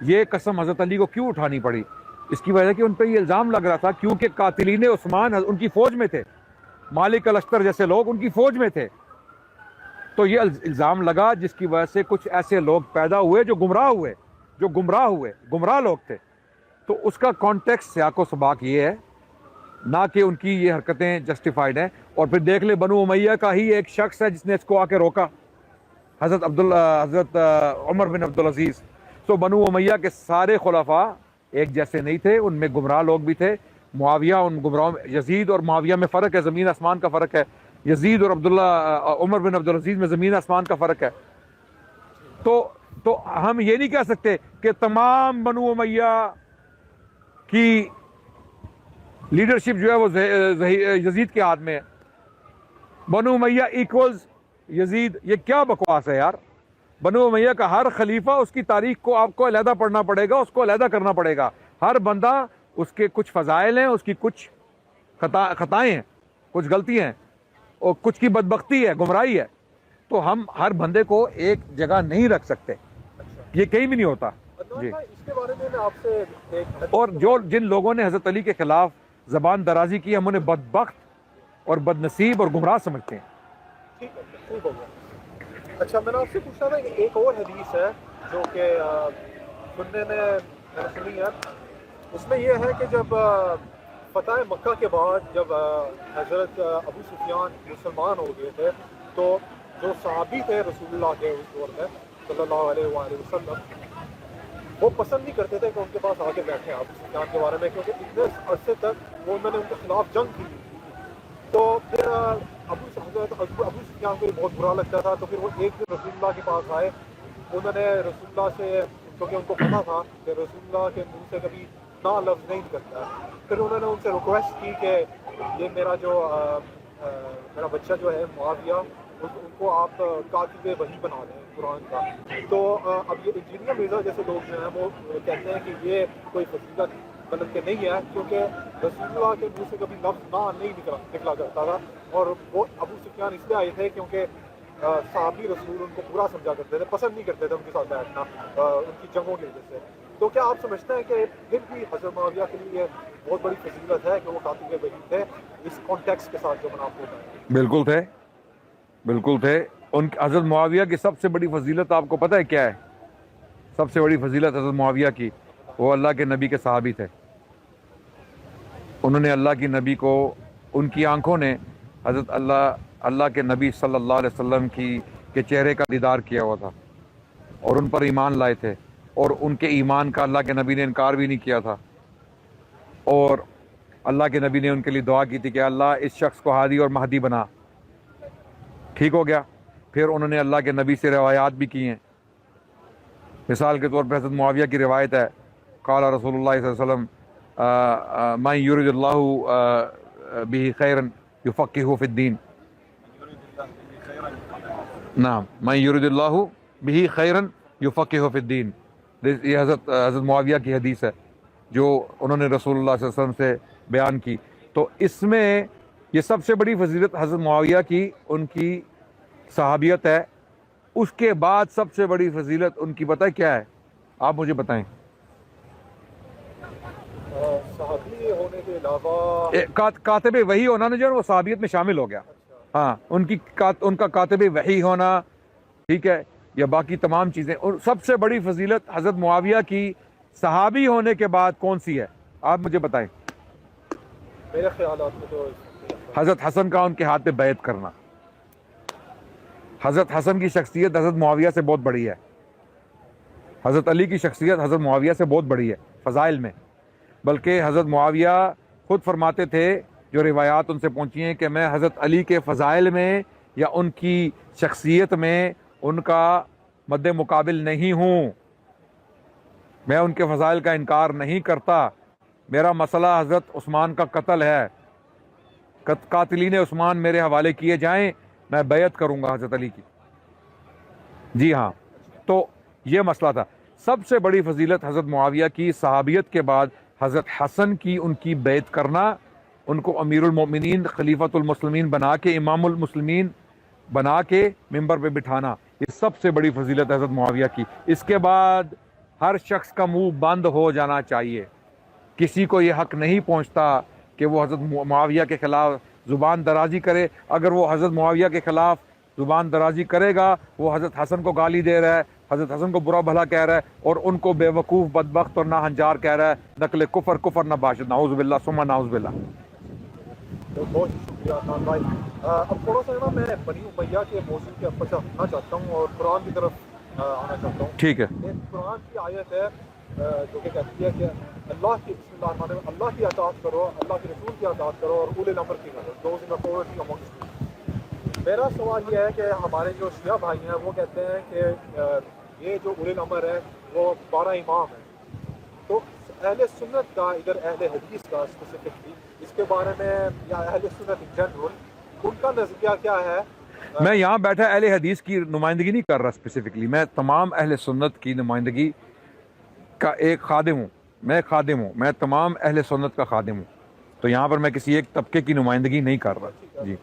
یہ قسم حضرت علی کو کیوں اٹھانی پڑی؟ اس کی وجہ کہ ان پہ یہ الزام لگ رہا تھا، کیونکہ قاتلین عثمان ان کی فوج میں تھے، مالک الاشتر جیسے لوگ ان کی فوج میں تھے، تو یہ الزام لگا جس کی وجہ سے کچھ ایسے لوگ پیدا ہوئے جو گمراہ لوگ تھے۔ تو اس کا کانٹیکسٹ سیاق و سباق یہ ہے، نہ کہ ان کی یہ حرکتیں جسٹیفائڈ ہیں۔ اور پھر دیکھ لے بنو امیہ کا ہی ایک شخص ہے جس نے اس کو آ کے روکا، حضرت عمر بن عبدالعزیز۔ تو بنو امیہ کے سارے خلفاء ایک جیسے نہیں تھے، ان میں گمراہ لوگ بھی تھے۔ معاویہ ان گمراہوں میں، یزید اور معاویہ میں فرق ہے، زمین آسمان کا فرق ہے۔ یزید اور عمر بن عبدالعزیز میں زمین آسمان کا فرق ہے۔ تو ہم یہ نہیں کہہ سکتے کہ تمام بنو امیہ کی لیڈرشپ جو ہے وہ یزید کے ہاتھ میں ہے، بنو امیہ ایکولز یزید۔ یہ کیا بکواس ہے یار؟ بنو امیہ کا ہر خلیفہ، اس کی تاریخ کو آپ کو علیحدہ پڑھنا پڑے گا، اس کو علیحدہ کرنا پڑے گا۔ ہر بندہ، اس کے کچھ فضائل ہیں، اس کی کچھ خطائیں ہیں، کچھ غلطیاں ہیں، اور کچھ کی بدبختی ہے، گمراہی ہے۔ تو ہم ہر بندے کو ایک جگہ نہیں رکھ سکتے، یہ کہیں بھی نہیں ہوتا جی۔ اس کے بارے میں آپ سے اور جن لوگوں نے حضرت علی کے خلاف زبان درازی کی، ہم انہیں بدبخت اور بد نصیب اور گمراہ سمجھتے ہیں۔ ٹھیک ہو گیا۔ اچھا، میں نے آپ سے پوچھنا تھا کہ ایک اور حدیث ہے جو کہ سننے میں نے سنی ہے، اس میں یہ ہے کہ جب فتح مکہ کے بعد جب حضرت ابو سفیان مسلمان ہو گئے تھے، تو جو صحابی تھے رسول اللہ کے اس دور میں صلی اللہ علیہ وآلہ وسلم، وہ پسند نہیں کرتے تھے کہ ان کے پاس آگے بیٹھے ابو سفیان کے بارے میں، کیونکہ اتنے عرصے تک وہ انہوں نے ان کے خلاف جنگ کی تھی۔ تو پھر ابو سفیان کو یہ بہت برا لگتا تھا، تو پھر وہ ایک دن رسول اللہ کے پاس آئے۔ انہوں نے رسول اللہ سے، کیونکہ ان کو پتا تھا کہ رسول اللہ کے منہ سے کبھی نہ لفظ نہیں نکلتا ہے، پھر انہوں نے ان سے ریکویسٹ کی کہ یہ میرا بچہ جو ہے معاویہ، ان کو آپ کاتب وحی بنا دیں قرآن کا۔ تو اب یہ انجینئر مرزا جیسے لوگ جو ہیں وہ کہتے ہیں کہ یہ کوئی فضیلت مطلب کہ نہیں ہے، کیونکہ رسول اللہ کے منہ سے کبھی لفظ نہ نہیں نکلا کرتا تھا، اور وہ ابو سفیان اس لیے آئے تھے کیونکہ صحابی رسول ان کو برا سمجھا کرتے تھے، پسند نہیں کرتے تھے ان کے ساتھ بیٹھنا ان کی جنگوں کی وجہ سے۔ تو کیا آپ سمجھتے ہیں کہ پھر بھی حضرت معاویہ کے لیے یہ بہت بڑی فضیلت ہے کہ وہ کاتب وحی تھے، اس کانٹیکسٹ کے ساتھ جو میں نے آپ کو بتایا؟ بالکل تھے۔ ان حضرت معاویہ کی سب سے بڑی فضیلت آپ کو پتہ ہے کیا ہے؟ سب سے بڑی فضیلت حضرت معاویہ کی، وہ اللہ کے نبی کے صحابی تھے۔ انہوں نے اللہ کی نبی کو، ان کی آنکھوں نے حضرت اللہ کے نبی صلی اللہ علیہ وسلم کے چہرے کا دیدار کیا ہوا تھا، اور ان پر ایمان لائے تھے، اور ان کے ایمان کا اللہ کے نبی نے انکار بھی نہیں کیا تھا، اور اللہ کے نبی نے ان کے لیے دعا کی تھی کہ اللہ اس شخص کو ہادی اور مہدی بنا۔ ٹھیک ہو گیا۔ پھر انہوں نے اللہ کے نبی سے روایات بھی کی ہیں۔ مثال کے طور پہ حضرت معاویہ کی روایت ہے، قال رسول اللہ صلی اللہ علیہ وسلم من یرید اللہ بہ خیرا یفقہہ فی الدین۔ نعم، من یرید اللہ بہ خیرا یفقہہ فی الدین۔ یہ حضرت معاویہ کی حدیث ہے جو انہوں نے رسول اللہ صلی اللہ علیہ وسلم سے بیان کی۔ تو اس میں یہ سب سے بڑی فضیلت حضرت معاویہ کی ان کی صحابیت ہے۔ اس کے بعد سب سے بڑی فضیلت ان کی پتہ کیا ہے؟ آپ مجھے بتائیں۔ صحابی ہونے کے علاوہ کاتب وحی ہونا نا، جو ہے وہ صحابیت میں شامل ہو گیا۔ ہاں، ان کا کاتب وحی ہونا، ٹھیک ہے، یا باقی تمام چیزیں۔ اور سب سے بڑی فضیلت حضرت معاویہ کی صحابی ہونے کے بعد کون سی ہے؟ آپ مجھے بتائیں۔ میرے خیالات میں تو حضرت حسن کا ان کے ہاتھ پہ بیعت کرنا۔ حضرت حسن کی شخصیت حضرت معاویہ سے بہت بڑی ہے، حضرت علی کی شخصیت حضرت معاویہ سے بہت بڑی ہے فضائل میں۔ بلکہ حضرت معاویہ خود فرماتے تھے، جو روایات ان سے پہنچی ہیں، کہ میں حضرت علی کے فضائل میں یا ان کی شخصیت میں ان کا مد مقابل نہیں ہوں، میں ان کے فضائل کا انکار نہیں کرتا۔ میرا مسئلہ حضرت عثمان کا قتل ہے، قاتلین عثمان میرے حوالے کیے جائیں، میں بیعت کروں گا حضرت علی کی۔ جی ہاں، تو یہ مسئلہ تھا۔ سب سے بڑی فضیلت حضرت معاویہ کی صحابیت کے بعد حضرت حسن کی ان کی بیعت کرنا، ان کو امیر المؤمنین، خلیفۃ المسلمین بنا کے، امام المسلمین بنا کے ممبر پہ بٹھانا، یہ سب سے بڑی فضیلت حضرت معاویہ کی۔ اس کے بعد ہر شخص کا منہ بند ہو جانا چاہیے. کسی کو یہ حق نہیں پہنچتا کہ وہ حضرت معاویہ کے خلاف زبان درازی کرے. اگر وہ حضرت معاویہ کے خلاف زبان درازی کرے گا وہ حضرت حسن کو گالی دے رہا ہے, حضرت حسن کو برا بھلا کہہ رہا ہے, اور ان کو بے وقوف, بدبخت اور ناہنجار کہہ رہا ہے, نقل کفر, کفر نباشد, نعوذ باللہ ثم نعوذ باللہ. بہت شکریہ عدنان بھائی. اب تھوڑا سا نا میں بنی امیہ کے موضوع کے اوپر سے ہٹنا چاہتا ہوں اور قرآن کی طرف آنا چاہتا ہوں. ٹھیک ہے. ایک قرآن کی آیت ہے جو کہ کہتی ہے کہ اللہ کی بسم اللہ الرحمن الرحیم اللہ کی اطاعت کرو, اللہ کے رسول کی اطاعت کرو اور اولي الامر کی کرو. Those in authority amongst you. میرا سوال یہ ہے کہ ہمارے جو شیعہ بھائی ہیں وہ کہتے ہیں کہ یہ جو اولي الامر ہے وہ 12 امام ہیں. تو اہل سنت کا, ادھر اہل حدیث کا اسپیسیفکلی اس کے بارے میں, یا اہل سنت ان جنرل, ان کا نظریہ کیا ہے؟ میں یہاں بیٹھا اہل حدیث کی نمائندگی نہیں کر رہا اسپیسیفکلی, میں تمام اہل سنت کی نمائندگی کا ایک خادم ہوں. میں خادم ہوں, میں تمام اہل سنت کا خادم ہوں. تو یہاں پر میں کسی ایک طبقے کی نمائندگی نہیں کر رہا. جی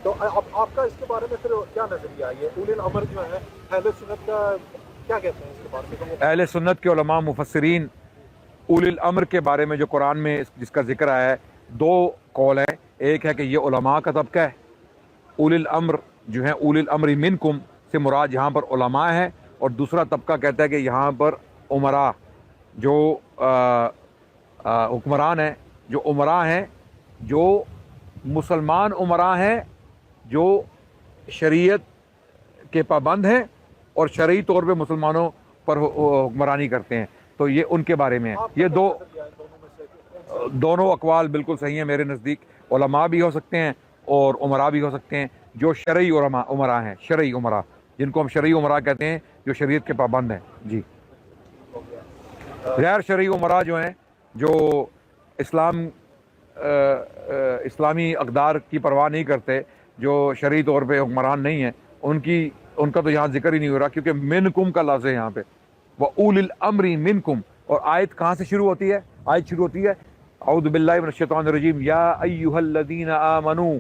تو اب آپ کا اس کے بارے میں پھر کیا نظریہ ہے؟ یہ اولی الامر جو ہے اہل سنت کا کیا کہتے ہیں اس کے بارے میں؟ اہل سنت کے علماء مفسرین اولی الامر کے بارے میں جو قرآن میں جس کا ذکر آیا ہے, 2 قول ہیں. ایک ہے کہ یہ علماء کا طبقہ ہے. اولی الامر جو ہے, اولی الامر منکم سے مراد یہاں پر علماء ہے, اور دوسرا طبقہ کہتا ہے کہ یہاں پر امراء جو حکمران ہیں, جو امراء ہیں, جو مسلمان امراء ہیں, جو شریعت کے پابند ہیں اور شرعی طور پہ مسلمانوں پر حکمرانی کرتے ہیں. تو یہ ان کے بارے میں ہے. یہ دونوں اقوال بالکل صحیح ہیں میرے نزدیک. علماء بھی ہو سکتے ہیں اور امراء بھی ہو سکتے ہیں, جو شرعی امراء ہیں, شرعی امراء جن کو ہم شرعی امراء کہتے ہیں, جو شریعت کے پابند ہیں. جی غیر شرعی امراء جو ہیں, جو اسلامی اقدار کی پرواہ نہیں کرتے, جو شرعی طور پہ حکمران نہیں ہیں, ان کا تو یہاں ذکر ہی نہیں ہو رہا, کیونکہ منکم کا لفظ ہے یہاں پہ, وَأُولِي الْأَمْرِ مِنْكُمْ. اور آیت کہاں سے شروع ہوتی ہے؟ آیت شروع ہوتی ہے اعوذ باللہ من الشیطان الرجیم, یا ایھا الذین آمنوا,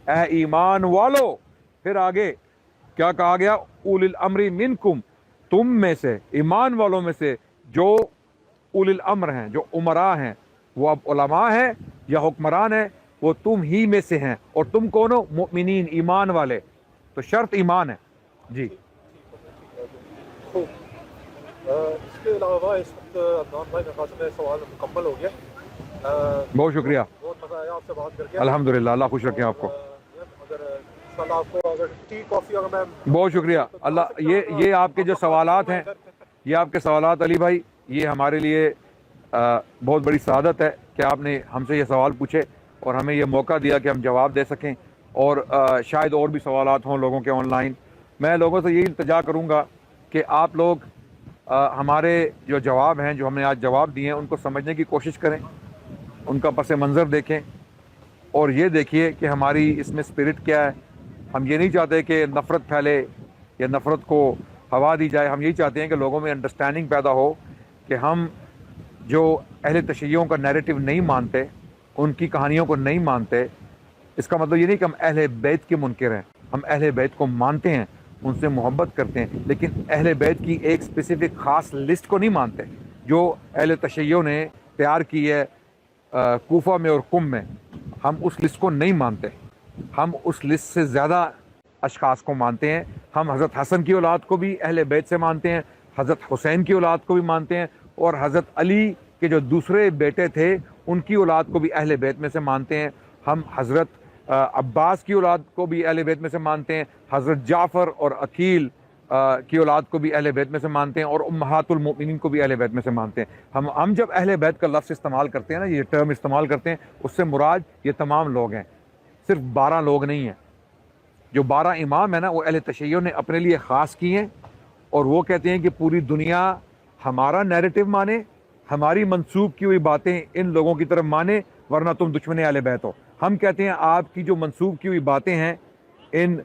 اے ایمان والو. پھر آگے کیا کہا گیا؟ اولی الامر منکم, تم میں سے, ایمان والوں میں سے جو اولی الامر ہیں, جو امراء ہیں, وہ اب علماء ہیں یا حکمران ہیں, وہ تم ہی میں سے ہیں. اور تم کون ہو؟ مؤمنین, ایمان والے. تو شرط ایمان ہے. جی اس کے علاوہ اس وقت عدنان بھائی میرے خیال سے سوال مکمل ہو گیا. بہت شکریہ, بہت مزہ آیا آپ سے بات کر کے. الحمدللہ, اللہ خوش رکھیں آپ کو. اگر انشاءاللہ آپ کو اگر ٹی کافی اگر میں بہت شکریہ. اللہ, یہ آپ کے جو سوالات ہیں, یہ آپ کے سوالات علی بھائی, یہ ہمارے لیے بہت بڑی سعادت ہے کہ آپ نے ہم سے یہ سوال پوچھے اور ہمیں یہ موقع دیا کہ ہم جواب دے سکیں. اور شاید اور بھی سوالات ہوں لوگوں کے آن لائن. میں لوگوں سے یہی التجا کروں گا کہ آپ لوگ ہمارے جو جواب ہیں, جو ہم نے آج جواب دیے ہیں, ان کو سمجھنے کی کوشش کریں, ان کا پس منظر دیکھیں, اور یہ دیکھیے کہ ہماری اس میں اسپرٹ کیا ہے. ہم یہ نہیں چاہتے کہ نفرت پھیلے یا نفرت کو ہوا دی جائے. ہم یہی چاہتے ہیں کہ لوگوں میں انڈرسٹینڈنگ پیدا ہو کہ ہم جو اہل تشیعوں کا نیریٹو نہیں مانتے, ان کی کہانیوں کو نہیں مانتے, اس کا مطلب یہ نہیں کہ ہم اہل بیت کے منکر ہیں. ہم اہل بیت کو مانتے ہیں, ان سے محبت کرتے ہیں, لیکن اہل بیت کی ایک اسپیسیفک خاص لسٹ کو نہیں مانتے جو اہل تشیعوں نے تیار کی ہے کوفہ میں اور قم میں. ہم اس لسٹ کو نہیں مانتے. ہم اس لسٹ سے زیادہ اشخاص کو مانتے ہیں. ہم حضرت حسن کی اولاد کو بھی اہل بیت سے مانتے ہیں, حضرت حسین کی اولاد کو بھی مانتے ہیں, اور حضرت علی کے جو دوسرے بیٹے تھے ان کی اولاد کو بھی اہل بیت میں سے مانتے ہیں. ہم حضرت عباس کی اولاد کو بھی اہل بیت میں سے مانتے ہیں, حضرت جعفر اور عقیل کی اولاد کو بھی اہل بیت میں سے مانتے ہیں, اور امہات المؤمنین کو بھی اہل بیت میں سے مانتے ہیں. ہم جب اہل بیت کا لفظ استعمال کرتے ہیں نا, یہ ٹرم استعمال کرتے ہیں, اس سے مراد یہ تمام لوگ ہیں, صرف 12 لوگ نہیں ہیں. جو 12 امام ہیں نا, وہ اہل تشیع نے اپنے لیے خاص کی ہیں, اور وہ کہتے ہیں کہ پوری دنیا ہمارا نیریٹو مانے, ہماری منسوب کی ہوئی باتیں ان لوگوں کی طرف مانے, ورنہ تم دشمن اہل بیت ہو. ہم کہتے ہیں آپ کی جو منسوب کی ہوئی باتیں ہیں ان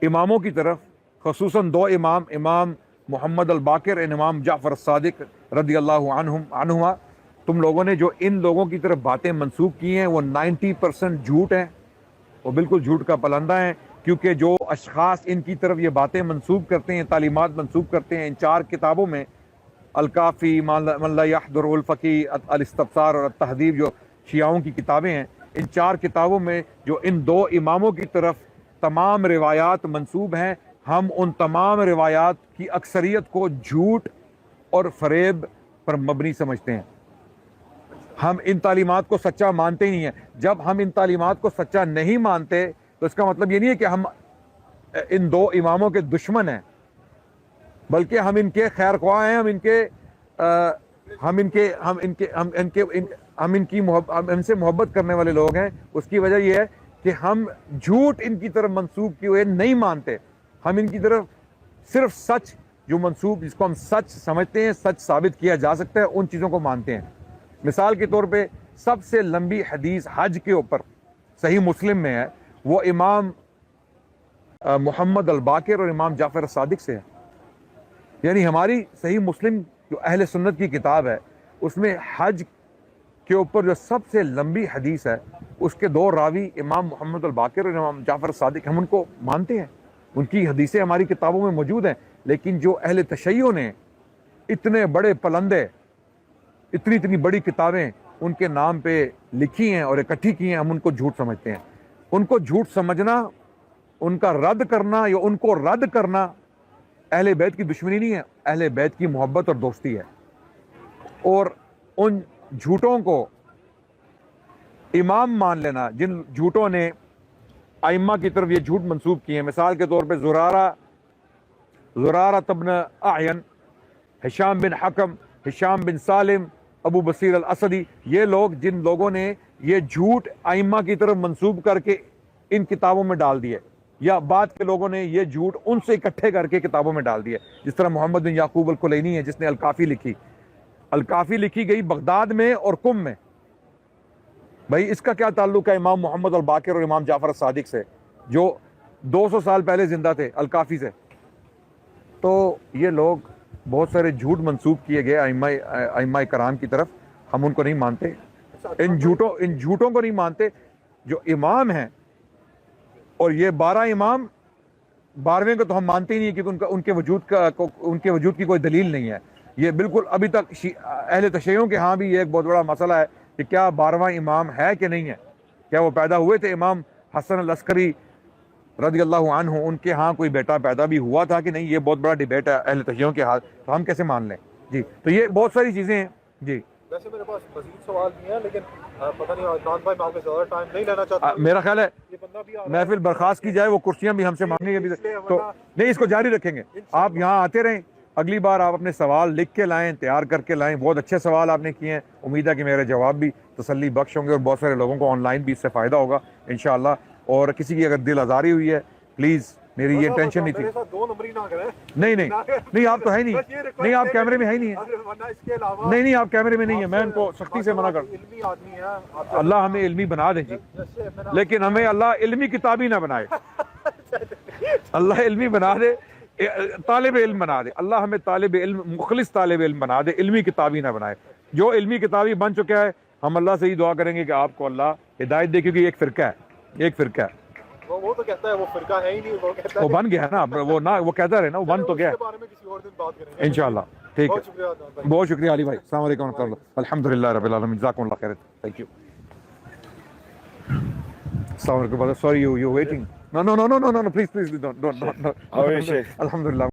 اماموں کی طرف, خصوصاً 2 امام, امام محمد الباقر اور امام جعفر الصادق رضی اللہ عنہما, تم لوگوں نے جو ان لوگوں کی طرف باتیں منسوب کی ہیں وہ 90% جھوٹ ہیں, وہ بالکل جھوٹ کا پلندہ ہیں, کیونکہ جو اشخاص ان کی طرف یہ باتیں منسوب کرتے ہیں، تعلیمات منسوب کرتے ہیں، ان 4 کتابوں میں الکافی، من لا یحضر الفقی، الاستبصار اور التہذیب جو شیعوں کی کتابیں ہیں، ان 4 کتابوں میں جو ان 2 اماموں کی طرف تمام روایات منسوب ہیں، ہم ان تمام روایات کی اکثریت کو جھوٹ اور فریب پر مبنی سمجھتے ہیں۔ ہم ان تعلیمات کو سچا مانتے ہی نہیں ہیں۔ جب ہم ان تعلیمات کو سچا نہیں مانتے تو اس کا مطلب یہ نہیں ہے کہ ہم ان 2 اماموں کے دشمن ہیں، بلکہ ہم ان کے خیر خواہ ہیں، ہم ان سے محبت کرنے والے لوگ ہیں۔ اس کی وجہ یہ ہے کہ ہم جھوٹ ان کی طرف منسوب کیے ہوئے نہیں مانتے، ہم ان کی طرف صرف سچ جو منسوب، جس کو ہم سچ سمجھتے ہیں، سچ ثابت کیا جا سکتا ہے، ان چیزوں کو مانتے ہیں۔ مثال کے طور پہ سب سے لمبی حدیث حج کے اوپر صحیح مسلم میں ہے، وہ امام محمد الباقر اور امام جعفر الصادق سے ہے۔ یعنی ہماری صحیح مسلم جو اہل سنت کی کتاب ہے، اس میں حج کے اوپر جو سب سے لمبی حدیث ہے، اس کے 2 راوی امام محمد الباقر اور امام جعفر الصادق، ہم ان کو مانتے ہیں، ان کی حدیثیں ہماری کتابوں میں موجود ہیں۔ لیکن جو اہل تشیع نے اتنے بڑے پلندے، اتنی بڑی کتابیں ان کے نام پہ لکھی ہیں اور اکٹھی کی ہیں، ہم ان کو جھوٹ سمجھتے ہیں۔ ان کو جھوٹ سمجھنا، ان کا رد کرنا یا ان کو رد کرنا اہل بیت کی دشمنی نہیں ہے، اہل بیت کی محبت اور دوستی ہے۔ اور ان جھوٹوں کو امام مان لینا، جن جھوٹوں نے ائمہ کی طرف یہ جھوٹ منسوب کیے ہیں، مثال کے طور پہ زرارہ ابن اعین، ہشام بن حکم، ہشام بن سالم، ابو بصیر الاسدی، یہ لوگ جن لوگوں نے یہ جھوٹ ائمہ کی طرف منسوب کر کے ان کتابوں میں ڈال دیے، یا بعد کے لوگوں نے یہ جھوٹ ان سے اکٹھے کر کے کتابوں میں ڈال دیے، جس طرح محمد بن یعقوب الکلینی ہے جس نے الکافی لکھی۔ الکافی لکھی گئی بغداد میں اور قم میں۔ بھائی اس کا کیا تعلق ہے امام محمد الباقر اور امام جعفر الصادق سے، جو 200 سال پہلے زندہ تھے، الکافی سے؟ تو یہ لوگ بہت سارے جھوٹ منسوب کیے گئے ائمہ کرام کی طرف، ہم ان کو نہیں مانتے، ان جھوٹوں کو نہیں مانتے۔ جو امام ہیں، اور یہ 12 امام، 12ویں کو تو ہم مانتے ہی نہیں، کیونکہ ان کے وجود کی کوئی دلیل نہیں ہے۔ یہ بالکل ابھی تک اہل تشیعوں کے ہاں بھی یہ ایک بہت بڑا مسئلہ ہے کہ کیا 12واں امام ہے کہ نہیں ہے، کیا وہ پیدا ہوئے تھے؟ امام حسن العسکری رضی اللہ عنہ، ان کے ہاں کوئی بیٹا پیدا بھی ہوا تھا کہ نہیں؟ یہ بہت بڑا ڈیبیٹ ہے اہل تشیعوں کے ہاتھ، تو ہم کیسے مان لیں؟ جی تو یہ بہت ساری چیزیں ہیں۔ جی ویسے میرے پاس مزید سوال بھی ہیں، لیکن پتہ نہیں عدنان بھائی، میں آپ کو زیادہ ٹائم نہیں لینا چاہتا۔ میرا خیال ہے یہ بندہ بھی آ رہا ہے، محفل برخاست کی جائے، وہ کرسیاں بھی ہم سے مانگیں گے ابھی تو نہیں، اس کو جاری رکھیں گے۔ آپ یہاں آتے رہیں، اگلی بار آپ اپنے سوال لکھ کے لائیں، تیار کر کے لائیں۔ بہت اچھے سوال آپ نے کیے ہیں، امید ہے کہ میرے جواب بھی تسلی بخش ہوں گے، اور بہت سارے لوگوں کو آن لائن بھی اس سے فائدہ ہوگا انشاءاللہ۔ اور کسی کی اگر دل آزاری ہوئی ہے، پلیز، میری یہ ٹینشن نہیں تھی۔ میرے ساتھ 2 نمبری نہ کریں۔ نہیں آپ تو ہے نہیں، آپ کیمرے میں ہے ہی نہیں ہے، ورنہ اس کے علاوہ نہیں آپ کیمرے میں نہیں ہے، میں ان کو سختی سے منع کر۔ علمی آدمی ہے آپ، اللہ ہمیں علمی بنا دے جی، جیسے میں لیکن ہمیں اللہ علمی کتابی نہ بنائے، اللہ علمی بنا دے، طالب علم بنا دے، اللہ ہمیں طالب علم، مخلص طالب علم بنا دے، علمی کتابی نہ بنائے۔ جو علمی کتابی بن چکا ہے، ہم اللہ سے ہی دعا کریں گے کہ آپ کو اللہ ہدایت دے، کیونکہ یہ ایک فرقہ ہے، وہ تو کہتا ہے وہ فرقہ ہے ہی نہیں، وہ کہتا ہے وہ بن گیا ہے نا، وہ کہتا رہے نا، وہ بن تو گیا اس کے بارے میں کسی اور دن بات کریں گے انشاءاللہ۔ ٹھیک بہت ہے، شکریہ عدنان بھائی۔ بہت شکریہ علی بھائی، السلام علیکم ورحمۃ اللہ، الحمدللہ رب العالمین، جزاکم اللہ خیر، تھینک یو۔ السلام علیکم، sorry you waiting, no please don't. How are you, Sheikh? Alhamdulillah.